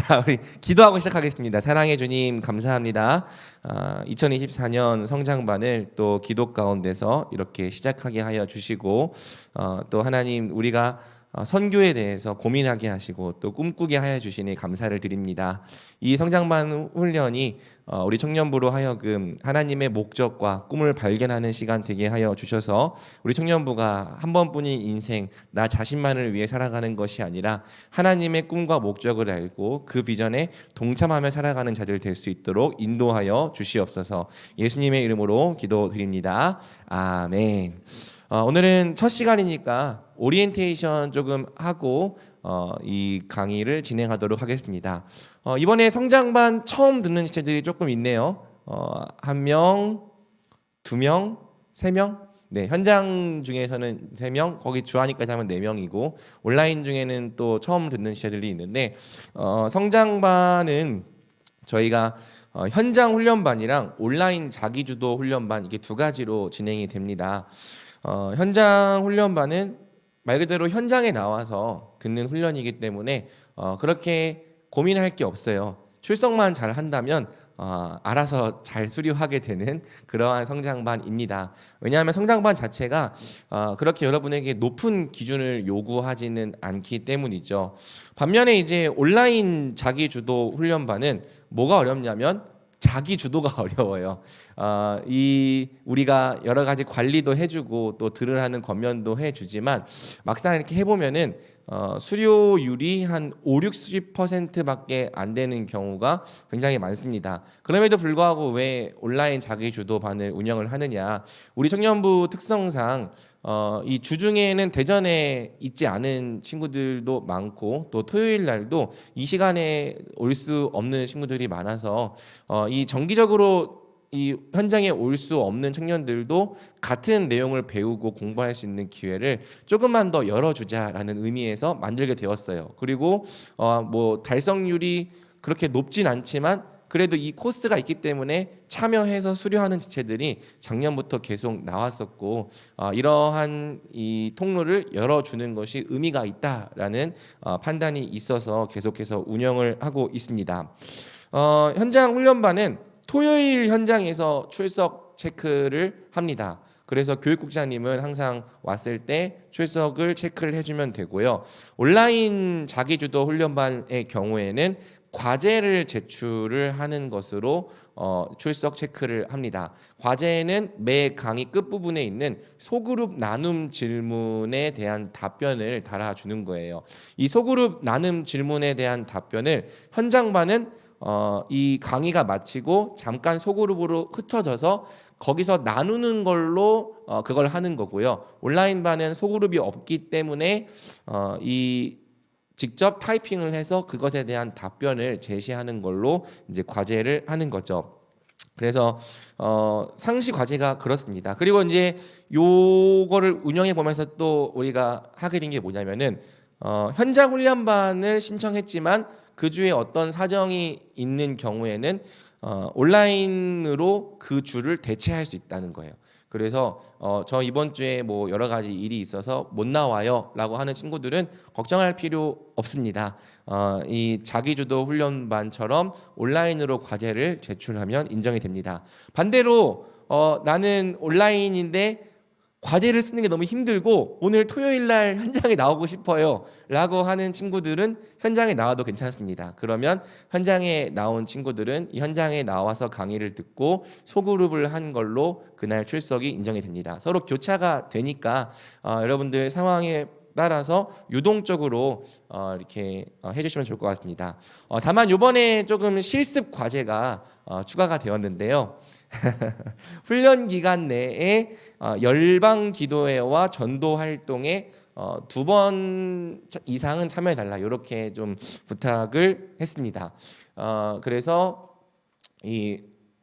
자, 우리 기도하고 시작하겠습니다. 사랑해 주님 감사합니다. 2024년 성장반을 또 기도 가운데서 이렇게 시작하게 하여 주시고 또 하나님 우리가 선교에 대해서 고민하게 하시고 또 꿈꾸게 하여 주시니 감사를 드립니다. 이 성장반 훈련이 우리 청년부로 하여금 하나님의 목적과 꿈을 발견하는 시간 되게 하여 주셔서 우리 청년부가 한 번뿐인 인생 나 자신만을 위해 살아가는 것이 아니라 하나님의 꿈과 목적을 알고 그 비전에 동참하며 살아가는 자들 될 수 있도록 인도하여 주시옵소서. 예수님의 이름으로 기도드립니다. 아멘. 오늘은 첫 시간이니까 오리엔테이션 조금 하고 이 강의를 진행하도록 하겠습니다. 이번에 성장반 처음 듣는 지체들이 조금 있네요. 1명, 2명, 3명? 네, 현장 중에서는 3명, 거기 주하니까지 하면 4명이고 온라인 중에는 또 처음 듣는 지체들이 있는데 성장반은 저희가 현장 훈련반이랑 온라인 자기주도 훈련반 이게 두 가지로 진행이 됩니다. 현장 훈련반은 말 그대로 현장에 나와서 듣는 훈련이기 때문에 그렇게 고민할 게 없어요. 출석만 잘 한다면 알아서 잘 수료하게 되는 그러한 성장반입니다. 왜냐하면 성장반 자체가 그렇게 여러분에게 높은 기준을 요구하지는 않기 때문이죠. 반면에 이제 온라인 자기주도 훈련반은 뭐가 어렵냐면 자기 주도가 어려워요. 이 우리가 여러 가지 관리도 해주고 또 들으라는 권면도 해주지만 막상 이렇게 해보면은 수료율이 한 50-60%밖에 안 되는 경우가 굉장히 많습니다. 그럼에도 불구하고 왜 온라인 자기 주도반을 운영을 하느냐? 우리 청년부 특성상 이 주중에는 대전에 있지 않은 친구들도 많고 또 토요일 날도 이 시간에 올 수 없는 친구들이 많아서 이 정기적으로 이 현장에 올 수 없는 청년들도 같은 내용을 배우고 공부할 수 있는 기회를 조금만 더 열어주자라는 의미에서 만들게 되었어요. 그리고 뭐 달성률이 그렇게 높진 않지만 그래도 이 코스가 있기 때문에 참여해서 수료하는 지체들이 작년부터 계속 나왔었고 이러한 이 통로를 열어주는 것이 의미가 있다라는 판단이 있어서 계속해서 운영을 하고 있습니다. 현장 훈련반은 토요일 현장에서 출석 체크를 합니다. 그래서 교육국장님은 항상 왔을 때 출석을 체크를 해주면 되고요. 온라인 자기주도 훈련반의 경우에는 과제를 제출을 하는 것으로 출석 체크를 합니다. 과제는 매 강의 끝부분에 있는 소그룹 나눔 질문에 대한 답변을 달아주는 거예요. 이 소그룹 나눔 질문에 대한 답변을 현장반은 이 강의가 마치고 잠깐 소그룹으로 흩어져서 거기서 나누는 걸로 그걸 하는 거고요. 온라인반은 소그룹이 없기 때문에 이 직접 타이핑을 해서 그것에 대한 답변을 제시하는 걸로 이제 과제를 하는 거죠. 그래서 상시 과제가 그렇습니다. 그리고 이제 요거를 운영해 보면서 또 우리가 하게 된 게 뭐냐면은 현장 훈련반을 신청했지만 그 주에 어떤 사정이 있는 경우에는 온라인으로 그 주를 대체할 수 있다는 거예요. 그래서 저 이번 주에 뭐 여러 가지 일이 있어서 못 나와요라고 하는 친구들은 걱정할 필요 없습니다. 이 자기주도 훈련반처럼 온라인으로 과제를 제출하면 인정이 됩니다. 반대로 나는 온라인인데 과제를 쓰는 게 너무 힘들고 오늘 토요일 날 현장에 나오고 싶어요 라고 하는 친구들은 현장에 나와도 괜찮습니다. 그러면 현장에 나온 친구들은 이 현장에 나와서 강의를 듣고 소그룹을 한 걸로 그날 출석이 인정이 됩니다. 서로 교차가 되니까 여러분들 상황에 따라서 유동적으로 이렇게 해주시면 좋을 것 같습니다. 다만 이번에 조금 실습 과제가 추가가 되었는데요. 훈련 기간 내에 열방 기도회와 전도 활동에 2번 이상은 참여해달라 이렇게 좀 부탁을 했습니다. 그래서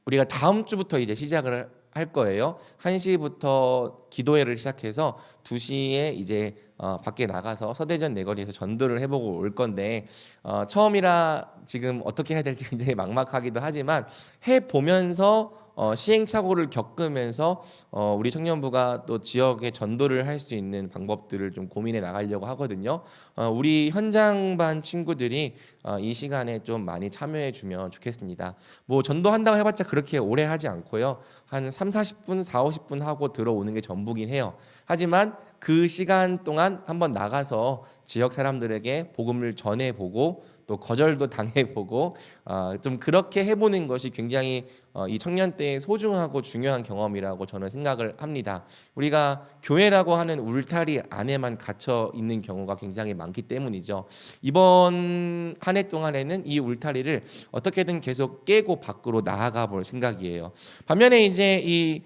우리가 다음 주부터 이제 시작을 할 거예요. 1시부터 기도회를 시작해서 2시에 이제 밖에 나가서 서대전 내거리에서 전도를 해보고 올 건데 처음이라 지금 어떻게 해야 될지 굉장히 막막하기도 하지만 해보면서 시행착오를 겪으면서 우리 청년부가 또 지역에 전도를 할 수 있는 방법들을 좀 고민해 나가려고 하거든요. 우리 현장반 친구들이 이 시간에 좀 많이 참여해 주면 좋겠습니다. 뭐 전도한다고 해봤자 그렇게 오래 하지 않고요. 한 3, 40분, 4, 50분 하고 들어오는 게 전부긴 해요. 하지만 그 시간 동안 한번 나가서 지역 사람들에게 복음을 전해보고 또 거절도 당해보고 좀 그렇게 해보는 것이 굉장히 이 청년 때의 소중하고 중요한 경험이라고 저는 생각을 합니다. 우리가 교회라고 하는 울타리 안에만 갇혀 있는 경우가 굉장히 많기 때문이죠. 이번 한 해 동안에는 이 울타리를 어떻게든 계속 깨고 밖으로 나아가 볼 생각이에요. 반면에 이제 이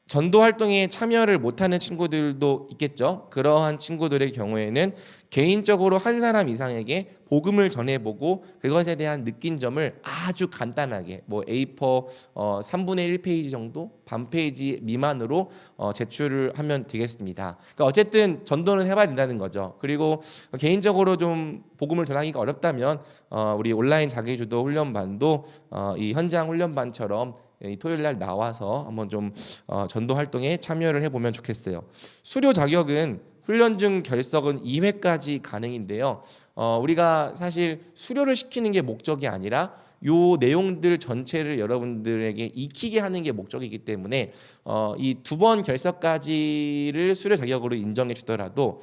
전도 활동에 참여를 못하는 친구들도 있겠죠. 그러한 친구들의 경우에는 개인적으로 한 사람 이상에게 복음을 전해보고 그것에 대한 느낀 점을 아주 간단하게 뭐 A4 3분의 1페이지 정도, 반 페이지 미만으로 제출을 하면 되겠습니다. 그러니까 어쨌든 전도는 해봐야 된다는 거죠. 그리고 개인적으로 좀 복음을 전하기가 어렵다면 우리 온라인 자기주도 훈련반도 이 현장 훈련반처럼 이 토요일 날 나와서 한번 좀 전도 활동에 참여를 해보면 좋겠어요. 수료 자격은 훈련 중 결석은 2회까지 가능인데요. 우리가 사실 수료를 시키는 게 목적이 아니라 요 내용들 전체를 여러분들에게 익히게 하는 게 목적이기 때문에 이 2번 결석까지를 수료 자격으로 인정해 주더라도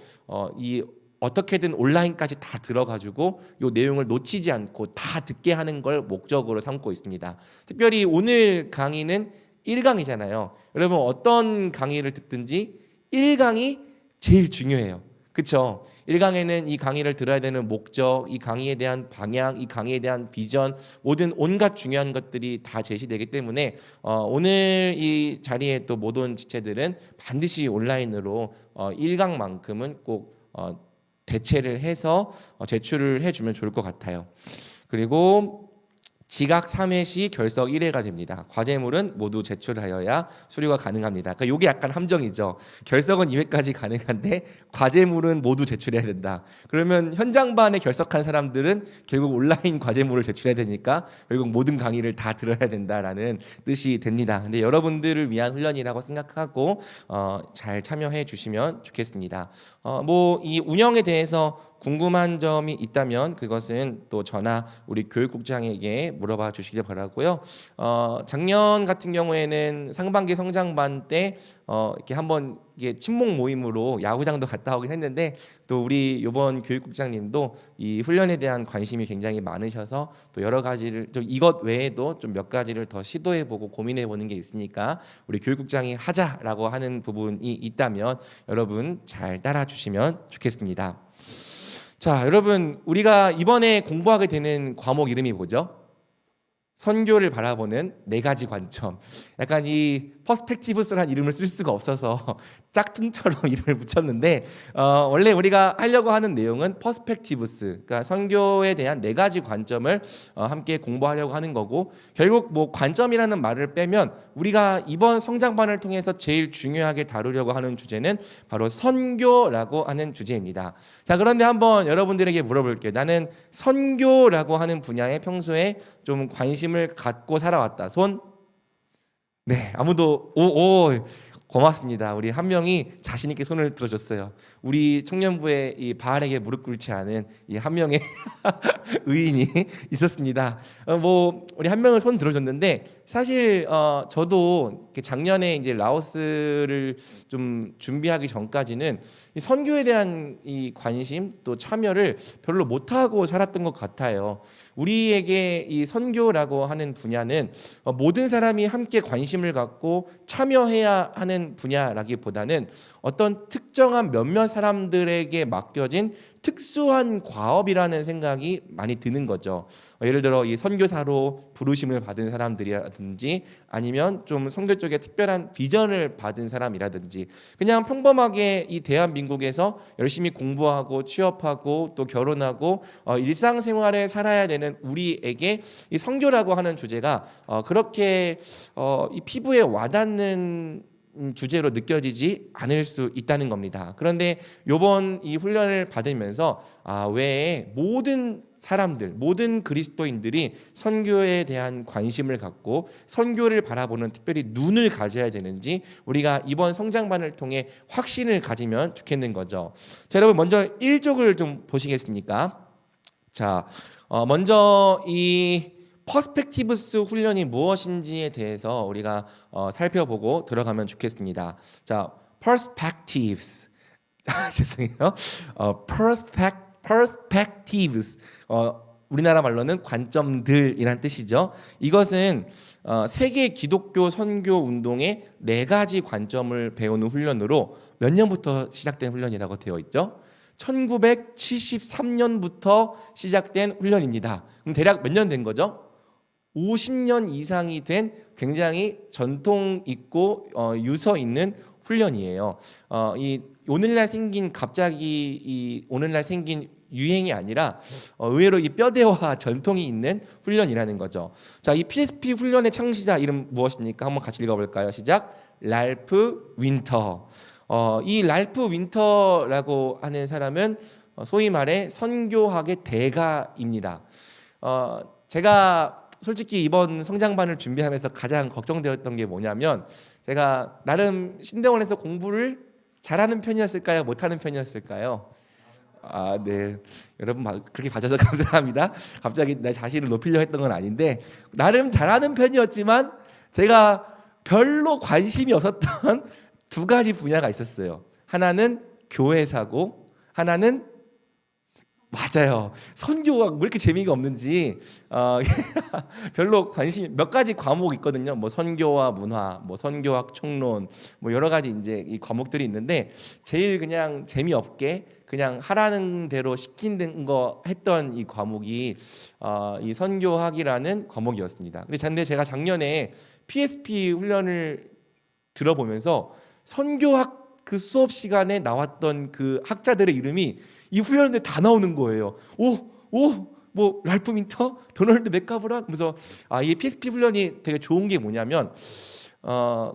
이 어떻게든 온라인까지 다 들어가지고 요 내용을 놓치지 않고 다 듣게 하는 걸 목적으로 삼고 있습니다. 특별히 오늘 강의는 1강이잖아요. 여러분 어떤 강의를 듣든지 1강이 제일 중요해요. 그렇죠? 1강에는 이 강의를 들어야 되는 목적, 이 강의에 대한 방향, 이 강의에 대한 비전, 모든 온갖 중요한 것들이 다 제시되기 때문에 오늘 이 자리에 또 못 온 지체들은 반드시 온라인으로 1강만큼은 꼭 대체를 해서 제출을 해주면 좋을 것 같아요. 그리고 지각 3회 시 결석 1회가 됩니다. 과제물은 모두 제출하여야 수료가 가능합니다. 그러니까 이게 약간 함정이죠. 결석은 2회까지 가능한데 과제물은 모두 제출해야 된다. 그러면 현장반에 결석한 사람들은 결국 온라인 과제물을 제출해야 되니까 결국 모든 강의를 다 들어야 된다라는 뜻이 됩니다. 근데 여러분들을 위한 훈련이라고 생각하고 잘 참여해 주시면 좋겠습니다. 뭐 이 운영에 대해서 궁금한 점이 있다면 그것은 또 저나 우리 교육국장에게 물어봐 주시길 바라고요. 작년 같은 경우에는 상반기 성장반 때 이렇게 한번 이게 친목 모임으로 야구장도 갔다 오긴 했는데 또 우리 이번 교육국장님도 이 훈련에 대한 관심이 굉장히 많으셔서 또 여러 가지를 좀 이것 외에도 좀 몇 가지를 더 시도해보고 고민해보는 게 있으니까 우리 교육국장이 하자라고 하는 부분이 있다면 여러분 잘 따라주시면 좋겠습니다. 자, 여러분 우리가 이번에 공부하게 되는 과목 이름이 뭐죠? 선교를 바라보는 4가지 관점. 약간 이 퍼스펙티브스라는 이름을 쓸 수가 없어서 짝퉁처럼 이름을 붙였는데 원래 우리가 하려고 하는 내용은 퍼스펙티브스, 그러니까 선교에 대한 4가지 관점을 함께 공부하려고 하는 거고, 결국 뭐 관점이라는 말을 빼면 우리가 이번 성장반을 통해서 제일 중요하게 다루려고 하는 주제는 바로 선교라고 하는 주제입니다. 자, 그런데 한번 여러분들에게 물어볼게요. 나는 선교라고 하는 분야에 평소에 좀 관심을 갖고 살아왔다. 손? 네, 아무도 오 고맙습니다. 우리 한 명이 자신 있게 손을 들어줬어요. 우리 청년부의 이 바알에게 무릎 꿇지 않은 이 한 명의 의인이 있었습니다. 뭐 우리 한 명을 손 들어줬는데 사실 저도 작년에 이제 라오스를 좀 준비하기 전까지는 이 선교에 대한 이 관심 또 참여를 별로 못 하고 살았던 것 같아요. 우리에게 이 선교라고 하는 분야는 모든 사람이 함께 관심을 갖고 참여해야 하는 분야라기보다는 어떤 특정한 몇몇 사람들에게 맡겨진 특수한 과업이라는 생각이 많이 드는 거죠. 예를 들어 이 선교사로 부르심을 받은 사람들이라든지 아니면 좀 선교 쪽에 특별한 비전을 받은 사람이라든지 그냥 평범하게 이 대한민국에서 열심히 공부하고 취업하고 또 결혼하고 일상생활에 살아야 되는 우리에게 이 선교라고 하는 주제가 그렇게 이 피부에 와닿는 주제로 느껴지지 않을 수 있다는 겁니다. 그런데 요번 이 훈련을 받으면서 왜 모든 사람들, 모든 그리스도인들이 선교에 대한 관심을 갖고 선교를 바라보는 특별히 눈을 가져야 되는지 우리가 이번 성장반을 통해 확신을 가지면 좋겠는 거죠. 자, 여러분 먼저 1쪽을 좀 보시겠습니까? 자, 먼저 이 퍼스펙티브스 훈련이 무엇인지에 대해서 우리가 살펴보고 들어가면 좋겠습니다. 자, perspectives. 죄송해요. perspectives. 우리나라 말로는 관점들이란 뜻이죠. 이것은 세계 기독교 선교 운동의 4가지 관점을 배우는 훈련으로 몇 년부터 시작된 훈련이라고 되어 있죠? 1973년부터 시작된 훈련입니다. 그럼 대략 몇 년 된 거죠? 50년 이상이 된 굉장히 전통 있고 유서 있는 훈련이에요. 이 오늘날 생긴 유행이 아니라 의외로 이 뼈대와 전통이 있는 훈련이라는 거죠. 자, 이 PSP 훈련의 창시자 이름 무엇입니까? 한번 같이 읽어볼까요? 시작. 랄프 윈터. 이 랄프 윈터라고 하는 사람은 소위 말해 선교학의 대가입니다. 제가 솔직히 이번 성장반을 준비하면서 가장 걱정되었던 게 뭐냐면 제가 나름 신대원에서 공부를 잘하는 편이었을까요? 못하는 편이었을까요? 네. 여러분 그렇게 봐줘서 감사합니다. 갑자기 내 자신을 높이려 했던 건 아닌데 나름 잘하는 편이었지만 제가 별로 관심이 없었던 2가지 분야가 있었어요. 하나는 교회사고 하나는 맞아요. 선교가 왜 이렇게 재미가 없는지 별로 관심 몇 가지 과목이 있거든요. 뭐 선교와 문화, 뭐 선교학 총론, 뭐 여러 가지 이제 이 과목들이 있는데 제일 그냥 재미없게 그냥 하라는 대로 시킨 거 했던 이 과목이 이 선교학이라는 과목이었습니다. 근데 제가 작년에 PSP 훈련을 들어보면서 선교학 그 수업 시간에 나왔던 그 학자들의 이름이 이 훈련인데 다 나오는 거예요. 뭐 랄프 윈터, 도널드 맥가브란. 그래서 이 PSP 훈련이 되게 좋은 게 뭐냐면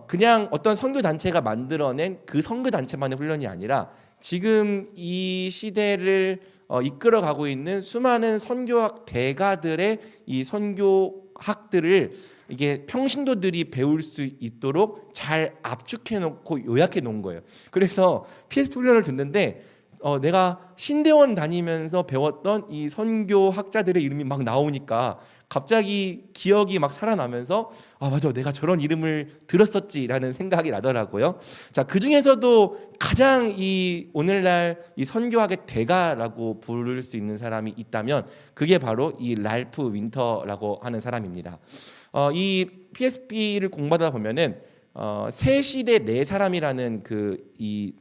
그냥 어떤 선교 단체가 만들어낸 그 선교 단체만의 훈련이 아니라 지금 이 시대를 이끌어가고 있는 수많은 선교학 대가들의 이 선교학들을 이게 평신도들이 배울 수 있도록 잘 압축해 놓고 요약해 놓은 거예요. 그래서 PSP 훈련을 듣는데 내가 신대원 다니면서 배웠던 이 선교학자들의 이름이 막 나오니까 갑자기 기억이 막 살아나면서 맞아, 내가 저런 이름을 들었었지라는 생각이 나더라고요. 자, 그 중에서도 가장 이 오늘날 이 선교학의 대가라고 부를 수 있는 사람이 있다면 그게 바로 이 랄프 윈터라고 하는 사람입니다. 이 PSP를 공부하다 보면은 새 시대 네 사람이라는 이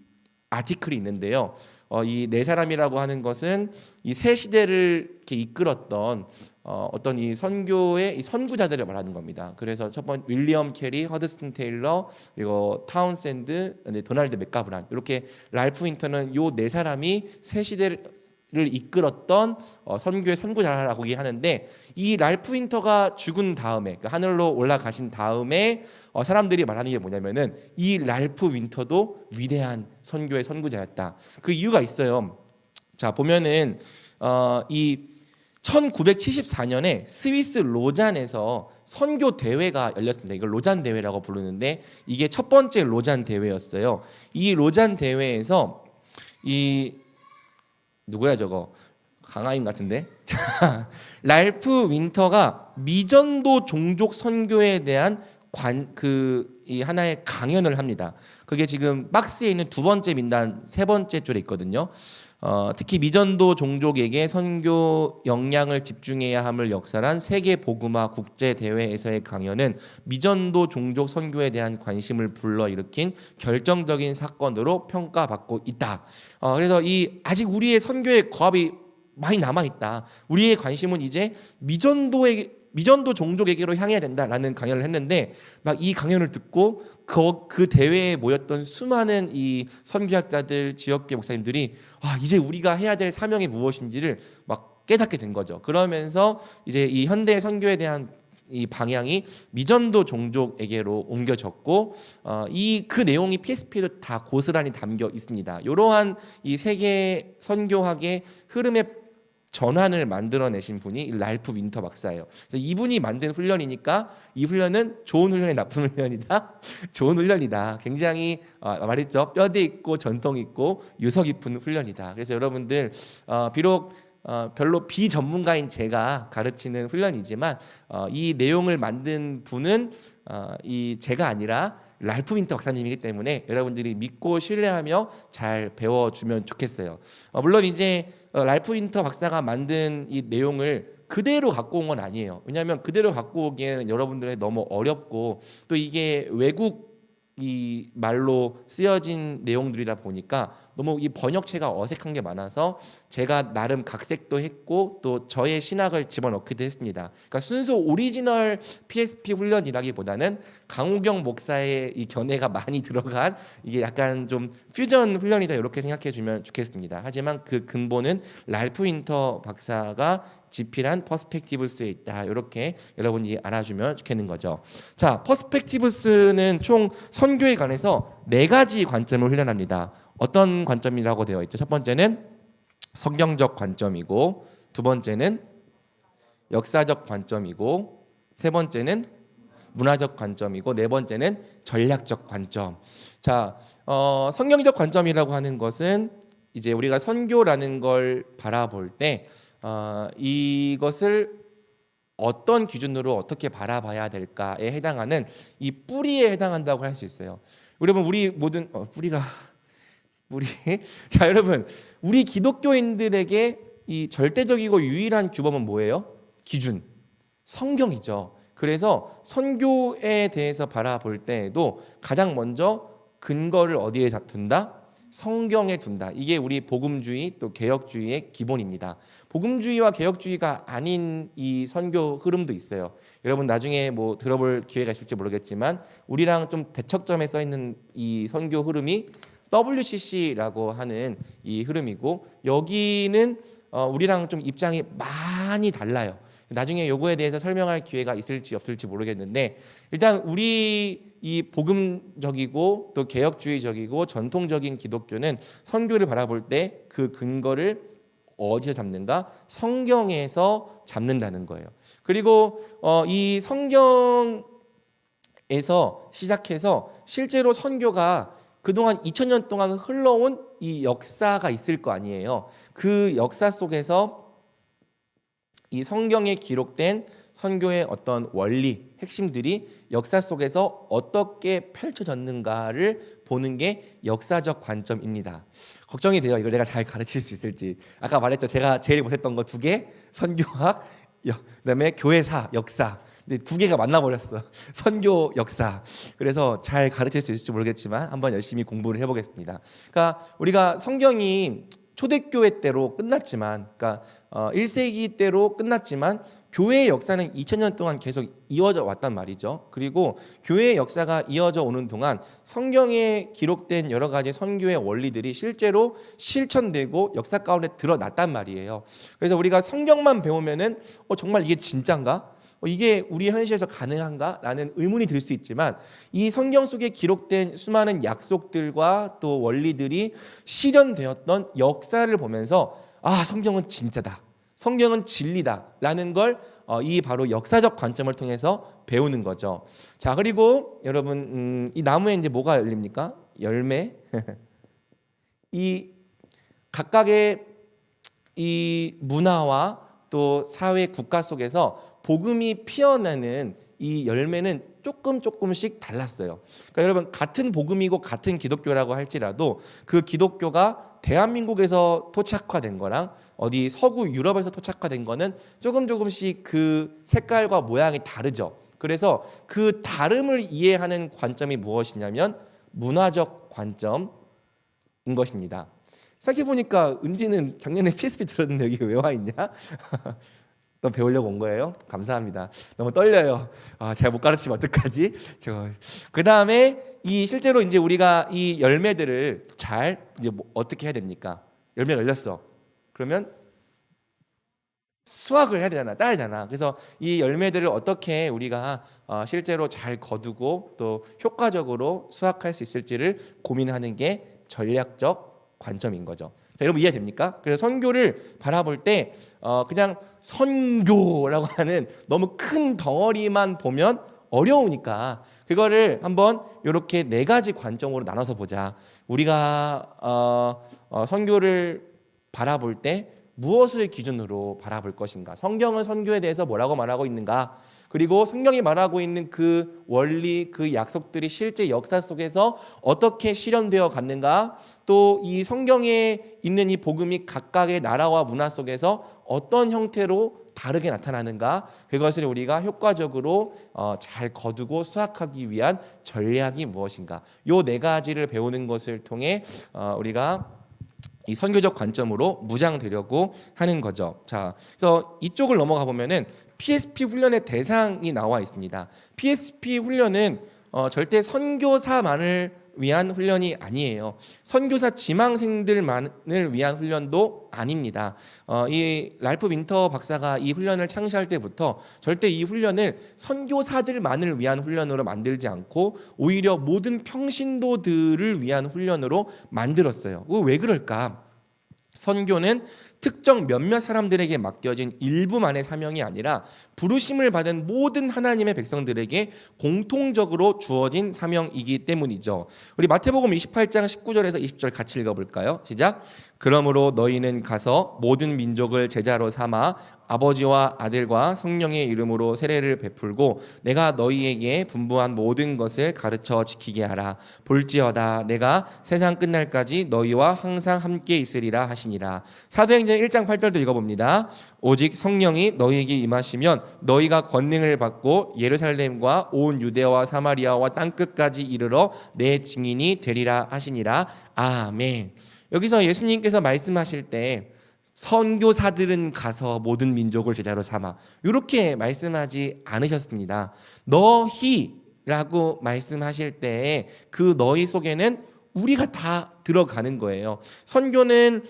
아티클이 있는데요. 이 네 사람이라고 하는 것은 이 새 시대를 이렇게 이끌었던 어떤 이 선교의 이 선구자들을 말하는 겁니다. 그래서 첫 번째 윌리엄 캐리, 허드슨 테일러, 그리고 타운샌드, 도널드 맥가브란, 이렇게 랄프 윈터는 요 네 사람이 새 시대를 이끌었던 선교의 선구자라고 하는데 이 랄프 윈터가 죽은 다음에 하늘로 올라가신 다음에 사람들이 말하는 게 뭐냐면은 이 랄프 윈터도 위대한 선교의 선구자였다. 그 이유가 있어요. 자, 보면은 이 1974년에 스위스 로잔에서 선교 대회가 열렸습니다. 이걸 로잔 대회라고 부르는데 이게 첫 번째 로잔 대회였어요. 이 로잔 대회에서 누구야 저거? 강하임 같은데? 랄프 윈터가 미전도 종족 선교에 대한 이 하나의 강연을 합니다. 그게 지금 박스에 있는 2번째 민단 3번째 줄에 있거든요. 특히 미전도 종족에게 선교 역량을 집중해야 함을 역사한 세계 복음화 국제 대회에서의 강연은 미전도 종족 선교에 대한 관심을 불러일으킨 결정적인 사건으로 평가받고 있다. 그래서 아직 우리의 선교의 고압이 많이 남아 있다. 우리의 관심은 이제 미전도 종족에게로 향해야 된다라는 강연을 했는데 막 이 강연을 듣고 그 대회에 모였던 수많은 이 선교학자들, 지역계 목사님들이 이제 우리가 해야 될 사명이 무엇인지를 막 깨닫게 된 거죠. 그러면서 이제 이 현대 선교에 대한 이 방향이 미전도 종족에게로 옮겨졌고 이 그 내용이 PSP로 다 고스란히 담겨 있습니다. 이러한 이 세계 선교학의 흐름의 전환을 만들어내신 분이 랄프 윈터 박사예요. 그래서 이분이 만든 훈련이니까 이 훈련은 좋은 훈련이 나쁜 훈련이다. 좋은 훈련이다. 굉장히 말했죠. 뼈대 있고 전통 있고 유서 깊은 훈련이다. 그래서 여러분들 비록 별로 비전문가인 제가 가르치는 훈련이지만 이 내용을 만든 분은 이 제가 아니라 랄프 윈터 박사님이기 때문에 여러분들이 믿고 신뢰하며 잘 배워주면 좋겠어요. 물론 이제 랄프 윈터 박사가 만든 이 내용을 그대로 갖고 온 건 아니에요. 왜냐하면 그대로 갖고 오기에는 여러분들의 너무 어렵고 또 이게 외국 이 말로 쓰여진 내용들이다 보니까 너무 이 번역체가 어색한 게 많아서 제가 나름 각색도 했고 또 저의 신학을 집어넣기도 했습니다. 그러니까 순수 오리지널 PSP 훈련이라기보다는 강우경 목사의 이 견해가 많이 들어간 이게 약간 좀 퓨전 훈련이다 이렇게 생각해 주면 좋겠습니다. 하지만 그 근본은 랄프 윈터 박사가 지필한 퍼스펙티브스에 있다. 이렇게 여러분이 알아주면 좋겠는 거죠. 자, 퍼스펙티브스는 총 선교에 관해서 4가지 관점을 훈련합니다. 어떤 관점이라고 되어 있죠? 첫 번째는 성경적 관점이고, 두 번째는 역사적 관점이고, 세 번째는 문화적 관점이고, 네 번째는 전략적 관점. 자, 성경적 관점이라고 하는 것은 이제 우리가 선교라는 걸 바라볼 때 이것을 어떤 기준으로 어떻게 바라봐야 될까에 해당하는 이 뿌리에 해당한다고 할 수 있어요. 여러분 우리 모든 뿌리 자 여러분 우리 기독교인들에게 이 절대적이고 유일한 규범은 뭐예요? 기준 성경이죠. 그래서 선교에 대해서 바라볼 때에도 가장 먼저 근거를 어디에 둔다? 성경에 둔다. 이게 우리 복음주의 또 개혁주의의 기본입니다. 복음주의와 개혁주의가 아닌 이 선교 흐름도 있어요. 여러분 나중에 뭐 들어볼 기회가 있을지 모르겠지만 우리랑 좀 대척점에 써 있는 이 선교 흐름이 WCC라고 하는 이 흐름이고 여기는 우리랑 좀 입장이 많이 달라요. 나중에 요거에 대해서 설명할 기회가 있을지 없을지 모르겠는데 일단 우리 이 복음적이고 또 개혁주의적이고 전통적인 기독교는 선교를 바라볼 때 그 근거를 어디서 잡는가? 성경에서 잡는다는 거예요. 그리고 이 성경에서 시작해서 실제로 선교가 그동안 2000년 동안 흘러온 이 역사가 있을 거 아니에요. 그 역사 속에서 이 성경에 기록된 선교의 어떤 원리, 핵심들이 역사 속에서 어떻게 펼쳐졌는가를 보는 게 역사적 관점입니다. 걱정이 돼요. 이걸 내가 잘 가르칠 수 있을지. 아까 말했죠. 제가 제일 못했던 거 2개, 선교학, 그다음에 교회사, 역사. 근데 2개가 만나버렸어. 선교, 역사. 그래서 잘 가르칠 수 있을지 모르겠지만 한번 열심히 공부를 해보겠습니다. 그러니까 우리가 성경이 초대교회 때로 끝났지만, 그러니까 1세기 때로 끝났지만 교회의 역사는 2000년 동안 계속 이어져 왔단 말이죠. 그리고 교회의 역사가 이어져 오는 동안 성경에 기록된 여러 가지 선교의 원리들이 실제로 실천되고 역사 가운데 드러났단 말이에요. 그래서 우리가 성경만 배우면은 정말 이게 진짠가? 이게 우리 현실에서 가능한가? 라는 의문이 들 수 있지만 이 성경 속에 기록된 수많은 약속들과 또 원리들이 실현되었던 역사를 보면서 성경은 진짜다. 성경은 진리다. 라는 걸 이 바로 역사적 관점을 통해서 배우는 거죠. 자, 그리고 여러분 이 나무에 이제 뭐가 열립니까? 열매. 이 각각의 이 문화와 또 사회 국가 속에서 복음이 피어나는 이 열매는 조금씩 달랐어요. 그러니까 여러분 같은 복음이고 같은 기독교라고 할지라도 그 기독교가 대한민국에서 토착화된 거랑 어디 서구 유럽에서 토착화된 거는 조금씩 그 색깔과 모양이 다르죠. 그래서 그 다름을 이해하는 관점이 무엇이냐면 문화적 관점인 것입니다. 생각해보니까 은지는 작년에 PSP 들었는데 여기 왜 와 있냐? 너 배우려고 온 거예요? 감사합니다. 너무 떨려요. 제가 못 가르치면 어떡하지? 그 다음에 이 실제로 이제 우리가 이 열매들을 잘 이제 어떻게 해야 됩니까? 열매 열렸어. 그러면 수확을 해야 되잖아, 따야 되잖아. 그래서 이 열매들을 어떻게 우리가 실제로 잘 거두고 또 효과적으로 수확할 수 있을지를 고민하는 게 전략적 관점인 거죠. 자, 여러분 이해됩니까? 그래서 선교를 바라볼 때 그냥 선교라고 하는 너무 큰 덩어리만 보면 어려우니까 그거를 한번 이렇게 네 가지 관점으로 나눠서 보자. 우리가 선교를 바라볼 때 무엇을 기준으로 바라볼 것인가? 성경은 선교에 대해서 뭐라고 말하고 있는가? 그리고 성경이 말하고 있는 그 원리, 그 약속들이 실제 역사 속에서 어떻게 실현되어 갔는가? 또 이 성경에 있는 이 복음이 각각의 나라와 문화 속에서 어떤 형태로 다르게 나타나는가? 그것을 우리가 효과적으로 잘 거두고 수확하기 위한 전략이 무엇인가? 요 네 가지를 배우는 것을 통해 우리가 이 선교적 관점으로 무장되려고 하는 거죠. 자, 그래서 이쪽을 넘어가 보면은 PSP 훈련의 대상이 나와 있습니다. PSP 훈련은 절대 선교사만을 위한 훈련이 아니에요. 선교사 지망생들만을 위한 훈련도 아닙니다. 이 랄프 윈터 박사가 이 훈련을 창시할 때부터 절대 이 훈련을 선교사들만을 위한 훈련으로 만들지 않고 오히려 모든 평신도들을 위한 훈련으로 만들었어요. 왜 그럴까? 선교는 특정 몇몇 사람들에게 맡겨진 일부만의 사명이 아니라 부르심을 받은 모든 하나님의 백성들에게 공통적으로 주어진 사명이기 때문이죠. 우리 마태복음 28장 19절에서 20절 같이 읽어볼까요? 시작. 그러므로 너희는 가서 모든 민족을 제자로 삼아 아버지와 아들과 성령의 이름으로 세례를 베풀고 내가 너희에게 분부한 모든 것을 가르쳐 지키게 하라. 볼지어다 내가 세상 끝날까지 너희와 항상 함께 있으리라 하시니라. 사도행전 1장 8절도 읽어봅니다. 오직 성령이 너희에게 임하시면 너희가 권능을 받고 예루살렘과 온 유대와 사마리아와 땅끝까지 이르러 내 증인이 되리라 하시니라. 아멘. 여기서 예수님께서 말씀하실 때 선교사들은 가서 모든 민족을 제자로 삼아 이렇게 말씀하지 않으셨습니다. 너희라고 말씀하실 때 그 너희 속에는 우리가 다 들어가는 거예요. 선교는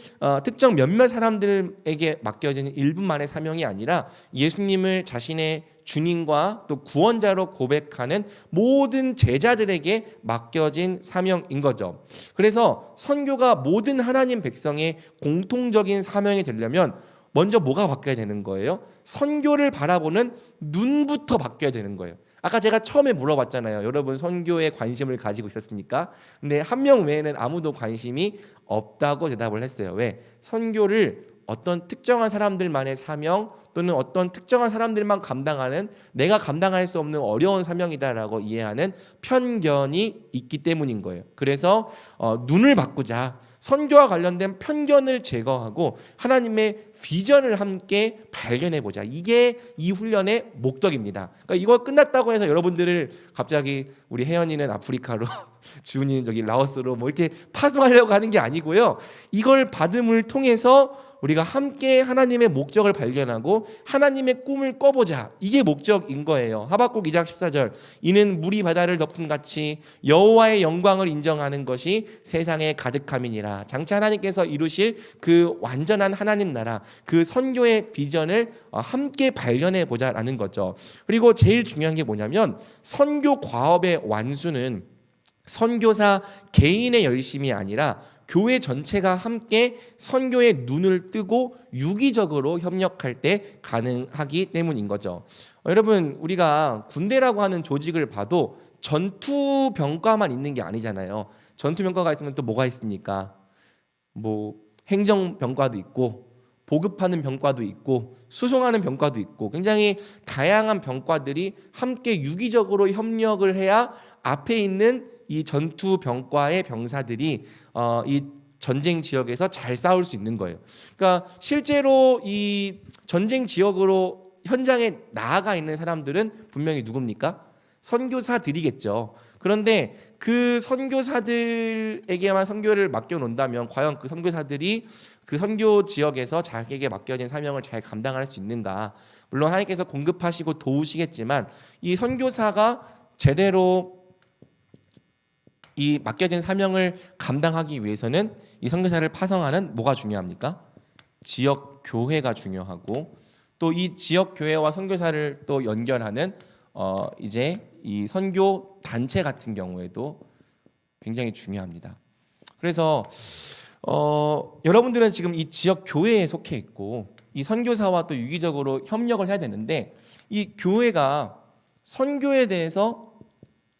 특정 몇몇 사람들에게 맡겨진 일부만의 사명이 아니라 예수님을 자신의 주님과 또 구원자로 고백하는 모든 제자들에게 맡겨진 사명인 거죠. 그래서 선교가 모든 하나님 백성의 공통적인 사명이 되려면 먼저 뭐가 바뀌어야 되는 거예요? 선교를 바라보는 눈부터 바뀌어야 되는 거예요. 아까 제가 처음에 물어봤잖아요. 여러분 선교에 관심을 가지고 있었습니까? 근데 한 명 외에는 아무도 관심이 없다고 대답을 했어요. 왜? 선교를 어떤 특정한 사람들만의 사명 또는 어떤 특정한 사람들만 감당하는 내가 감당할 수 없는 어려운 사명이다라고 이해하는 편견이 있기 때문인 거예요. 그래서 눈을 바꾸자. 선교와 관련된 편견을 제거하고 하나님의 비전을 함께 발견해 보자. 이게 이 훈련의 목적입니다. 그러니까 이거 끝났다고 해서 여러분들을 갑자기 우리 혜연이는 아프리카로 주은이는 저기 라오스로 뭐 이렇게 파송하려고 하는 게 아니고요. 이걸 받음을 통해서 우리가 함께 하나님의 목적을 발견하고 하나님의 꿈을 꿔보자. 이게 목적인 거예요. 하박국 2장 14절 이는 물이 바다를 덮은 같이 여호와의 영광을 인정하는 것이 세상에 가득함이니라. 장차 하나님께서 이루실 그 완전한 하나님 나라 그 선교의 비전을 함께 발견해 보자라는 거죠. 그리고 제일 중요한 게 뭐냐면 선교 과업의 완수는 선교사 개인의 열심이 아니라 교회 전체가 함께 선교의 눈을 뜨고 유기적으로 협력할 때 가능하기 때문인 거죠. 여러분 우리가 군대라고 하는 조직을 봐도 전투병과만 있는 게 아니잖아요. 전투병과가 있으면 또 뭐가 있습니까? 뭐 행정병과도 있고 보급하는 병과도 있고 수송하는 병과도 있고 굉장히 다양한 병과들이 함께 유기적으로 협력을 해야 앞에 있는 이 전투 병과의 병사들이 이 전쟁 지역에서 잘 싸울 수 있는 거예요. 그러니까 실제로 이 전쟁 지역으로 현장에 나아가 있는 사람들은 분명히 누굽니까? 선교사들이겠죠. 그런데 그 선교사들에게만 선교를 맡겨놓는다면 과연 그 선교사들이 그 선교 지역에서 자기에게 맡겨진 사명을 잘 감당할 수 있는가? 물론 하나님께서 공급하시고 도우시겠지만 이 선교사가 제대로 이 맡겨진 사명을 감당하기 위해서는 이 선교사를 파송하는 뭐가 중요합니까? 지역 교회가 중요하고 또 이 지역 교회와 선교사를 또 연결하는 이제 이 선교 단체 같은 경우에도 굉장히 중요합니다. 그래서 여러분들은 지금 이 지역 교회에 속해 있고 이 선교사와 또 유기적으로 협력을 해야 되는데 이 교회가 선교에 대해서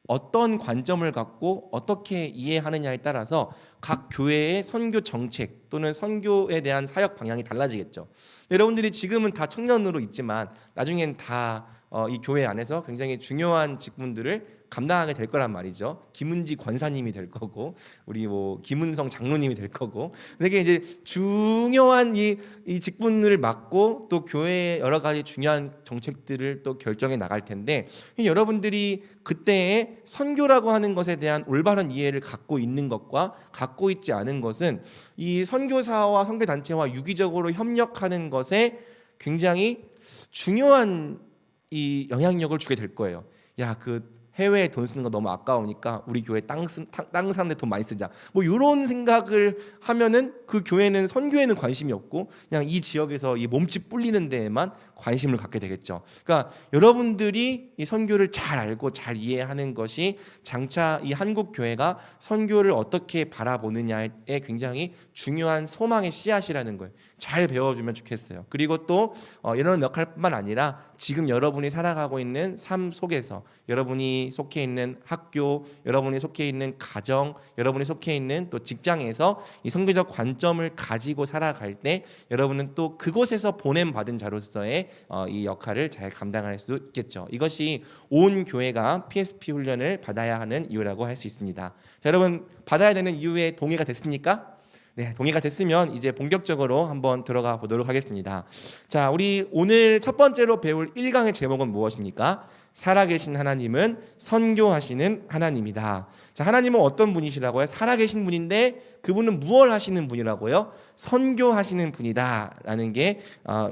어떤 관점을 갖고 어떻게 이해하느냐에 따라서 각 교회의 선교 정책 또는 선교에 대한 사역 방향이 달라지겠죠. 여러분들이 지금은 다 청년으로 있지만 나중엔 다 이 교회 안에서 굉장히 중요한 직분들을 감당하게 될 거란 말이죠. 김은지 권사님이 될 거고 우리 뭐 김은성 장로님이 될 거고 되게 이제 중요한 이 직분을 맡고 또 교회의 여러 가지 중요한 정책들을 또 결정해 나갈 텐데 여러분들이 그때의 선교라고 하는 것에 대한 올바른 이해를 갖고 있는 것과 갖고 있지 않은 것은 이 선교사와 선교단체와 유기적으로 협력하는 것에 굉장히 중요한 이 영향력을 주게 될 거예요. 야, 그 해외에 돈 쓰는 거 너무 아까우니까 우리 교회 땅 사는데 돈 많이 쓰자. 뭐 이런 생각을 하면은 그 교회는 선교에는 관심이 없고 그냥 이 지역에서 이 몸집 불리는 데에만 관심을 갖게 되겠죠. 그러니까 여러분들이 이 선교를 잘 알고 잘 이해하는 것이 장차 이 한국 교회가 선교를 어떻게 바라보느냐에 굉장히 중요한 소망의 씨앗이라는 거예요. 잘 배워주면 좋겠어요. 그리고 또 이런 역할뿐만 아니라 지금 여러분이 살아가고 있는 삶 속에서 여러분이 속해 있는 학교, 여러분이 속해 있는 가정, 여러분이 속해 있는 또 직장에서 이 선교적 관점을 가지고 살아갈 때 여러분은 또 그곳에서 보냄받은 자로서의 이 역할을 잘 감당할 수 있겠죠. 이것이 온 교회가 PSP 훈련을 받아야 하는 이유라고 할 수 있습니다. 자, 여러분 받아야 되는 이유에 동의가 됐습니까? 네, 동의가 됐으면 이제 본격적으로 한번 들어가 보도록 하겠습니다. 자, 우리 오늘 첫 번째로 배울 1강의 제목은 무엇입니까? 살아계신 하나님은 선교하시는 하나님이다. 자, 하나님은 어떤 분이시라고요? 살아계신 분인데 그분은 무엇을 하시는 분이라고요? 선교하시는 분이다 라는 게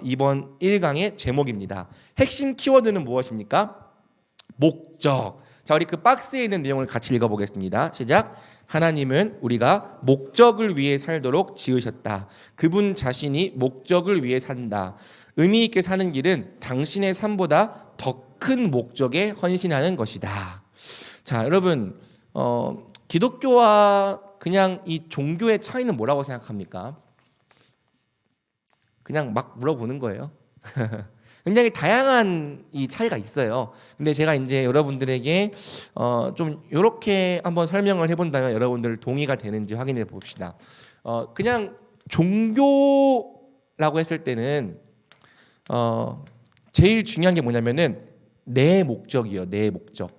이번 1강의 제목입니다. 핵심 키워드는 무엇입니까? 목적. 자, 우리 그 박스에 있는 내용을 같이 읽어보겠습니다. 시작. 하나님은 우리가 목적을 위해 살도록 지으셨다. 그분 자신이 목적을 위해 산다. 의미 있게 사는 길은 당신의 삶보다 더 큰 목적에 헌신하는 것이다. 자, 여러분, 기독교와 그냥 이 종교의 차이는 뭐라고 생각합니까? 그냥 막 물어보는 거예요. 굉장히 다양한 이 차이가 있어요. 근데 제가 이제 여러분들에게 좀 이렇게 한번 설명을 해본다면 여러분들 동의가 되는지 확인해 봅시다. 그냥 종교라고 했을 때는 제일 중요한 게 뭐냐면은 내 목적이에요. 내 목적.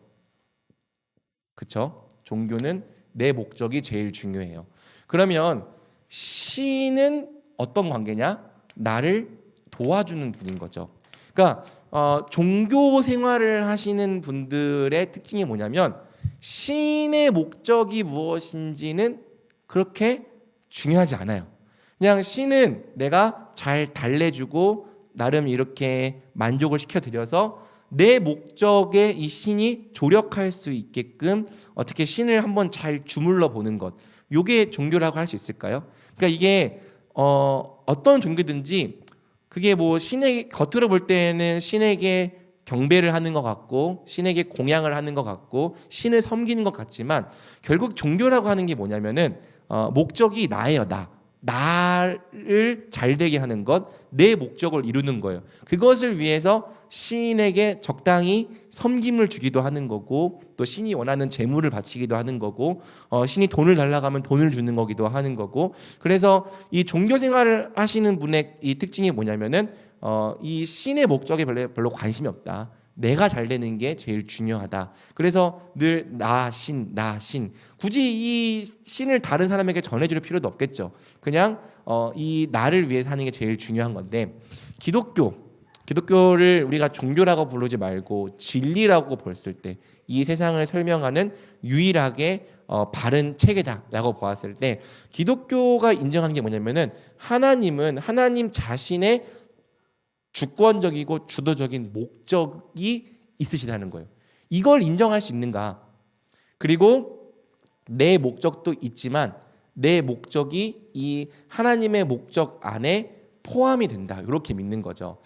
그렇죠? 종교는 내 목적이 제일 중요해요. 그러면 신은 어떤 관계냐? 나를 도와주는 분인 거죠. 그러니까 종교 생활을 하시는 분들의 특징이 뭐냐면 신의 목적이 무엇인지는 그렇게 중요하지 않아요. 그냥 신은 내가 잘 달래주고 나름 이렇게 만족을 시켜드려서 내 목적에 이 신이 조력할 수 있게끔 어떻게 신을 한번 잘 주물러 보는 것, 이게 종교라고 할 수 있을까요? 그러니까 이게 어떤 종교든지 그게 뭐 신에게 겉으로 볼 때는 신에게 경배를 하는 것 같고 신에게 공양을 하는 것 같고 신을 섬기는 것 같지만 결국 종교라고 하는 게 뭐냐면은 목적이 나예요. 나를 잘되게 하는 것, 내 목적을 이루는 거예요. 그것을 위해서 신에게 적당히 섬김을 주기도 하는 거고 또 신이 원하는 재물을 바치기도 하는 거고 신이 돈을 달라고 하면 돈을 주는 거기도 하는 거고 그래서 이 종교 생활을 하시는 분의 이 특징이 뭐냐면은 이 신의 목적에 별로 관심이 없다. 내가 잘 되는 게 제일 중요하다. 그래서 늘 나 신 굳이 이 신을 다른 사람에게 전해줄 필요도 없겠죠. 그냥 이 나를 위해 사는 게 제일 중요한 건데 기독교를 우리가 종교라고 부르지 말고 진리라고 봤을 때 이 세상을 설명하는 유일하게 바른 체계다라고 보았을 때 기독교가 인정한 게 뭐냐면은 하나님은 하나님 자신의 주권적이고 주도적인 목적이 있으시다는 거예요. 이걸 인정할 수 있는가? 그리고 내 목적도 있지만 내 목적이 이 하나님의 목적 안에 포함이 된다. 이렇게 믿는 거죠.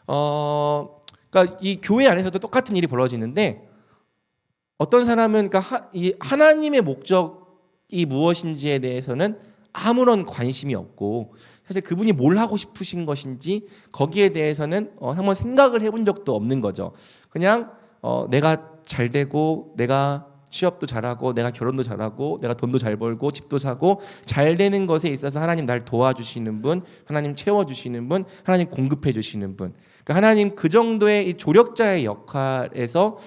그러니까 이 교회 안에서도 똑같은 일이 벌어지는데 어떤 사람은 그러니까 이 하나님의 목적이 무엇인지에 대해서는 아무런 관심이 없고 사실 그분이 뭘 하고 싶으신 것인지 거기에 대해서는 한번 생각을 해본 적도 없는 거죠. 그냥 내가 잘 되고 내가 취업도 잘하고 내가 결혼도 잘하고 내가 돈도 잘 벌고 집도 사고 잘 되는 것에 있어서 하나님 날 도와주시는 분, 하나님 채워주시는 분, 하나님 공급해 주시는 분, 그러니까 하나님 그 정도의 이 조력자의 역할에서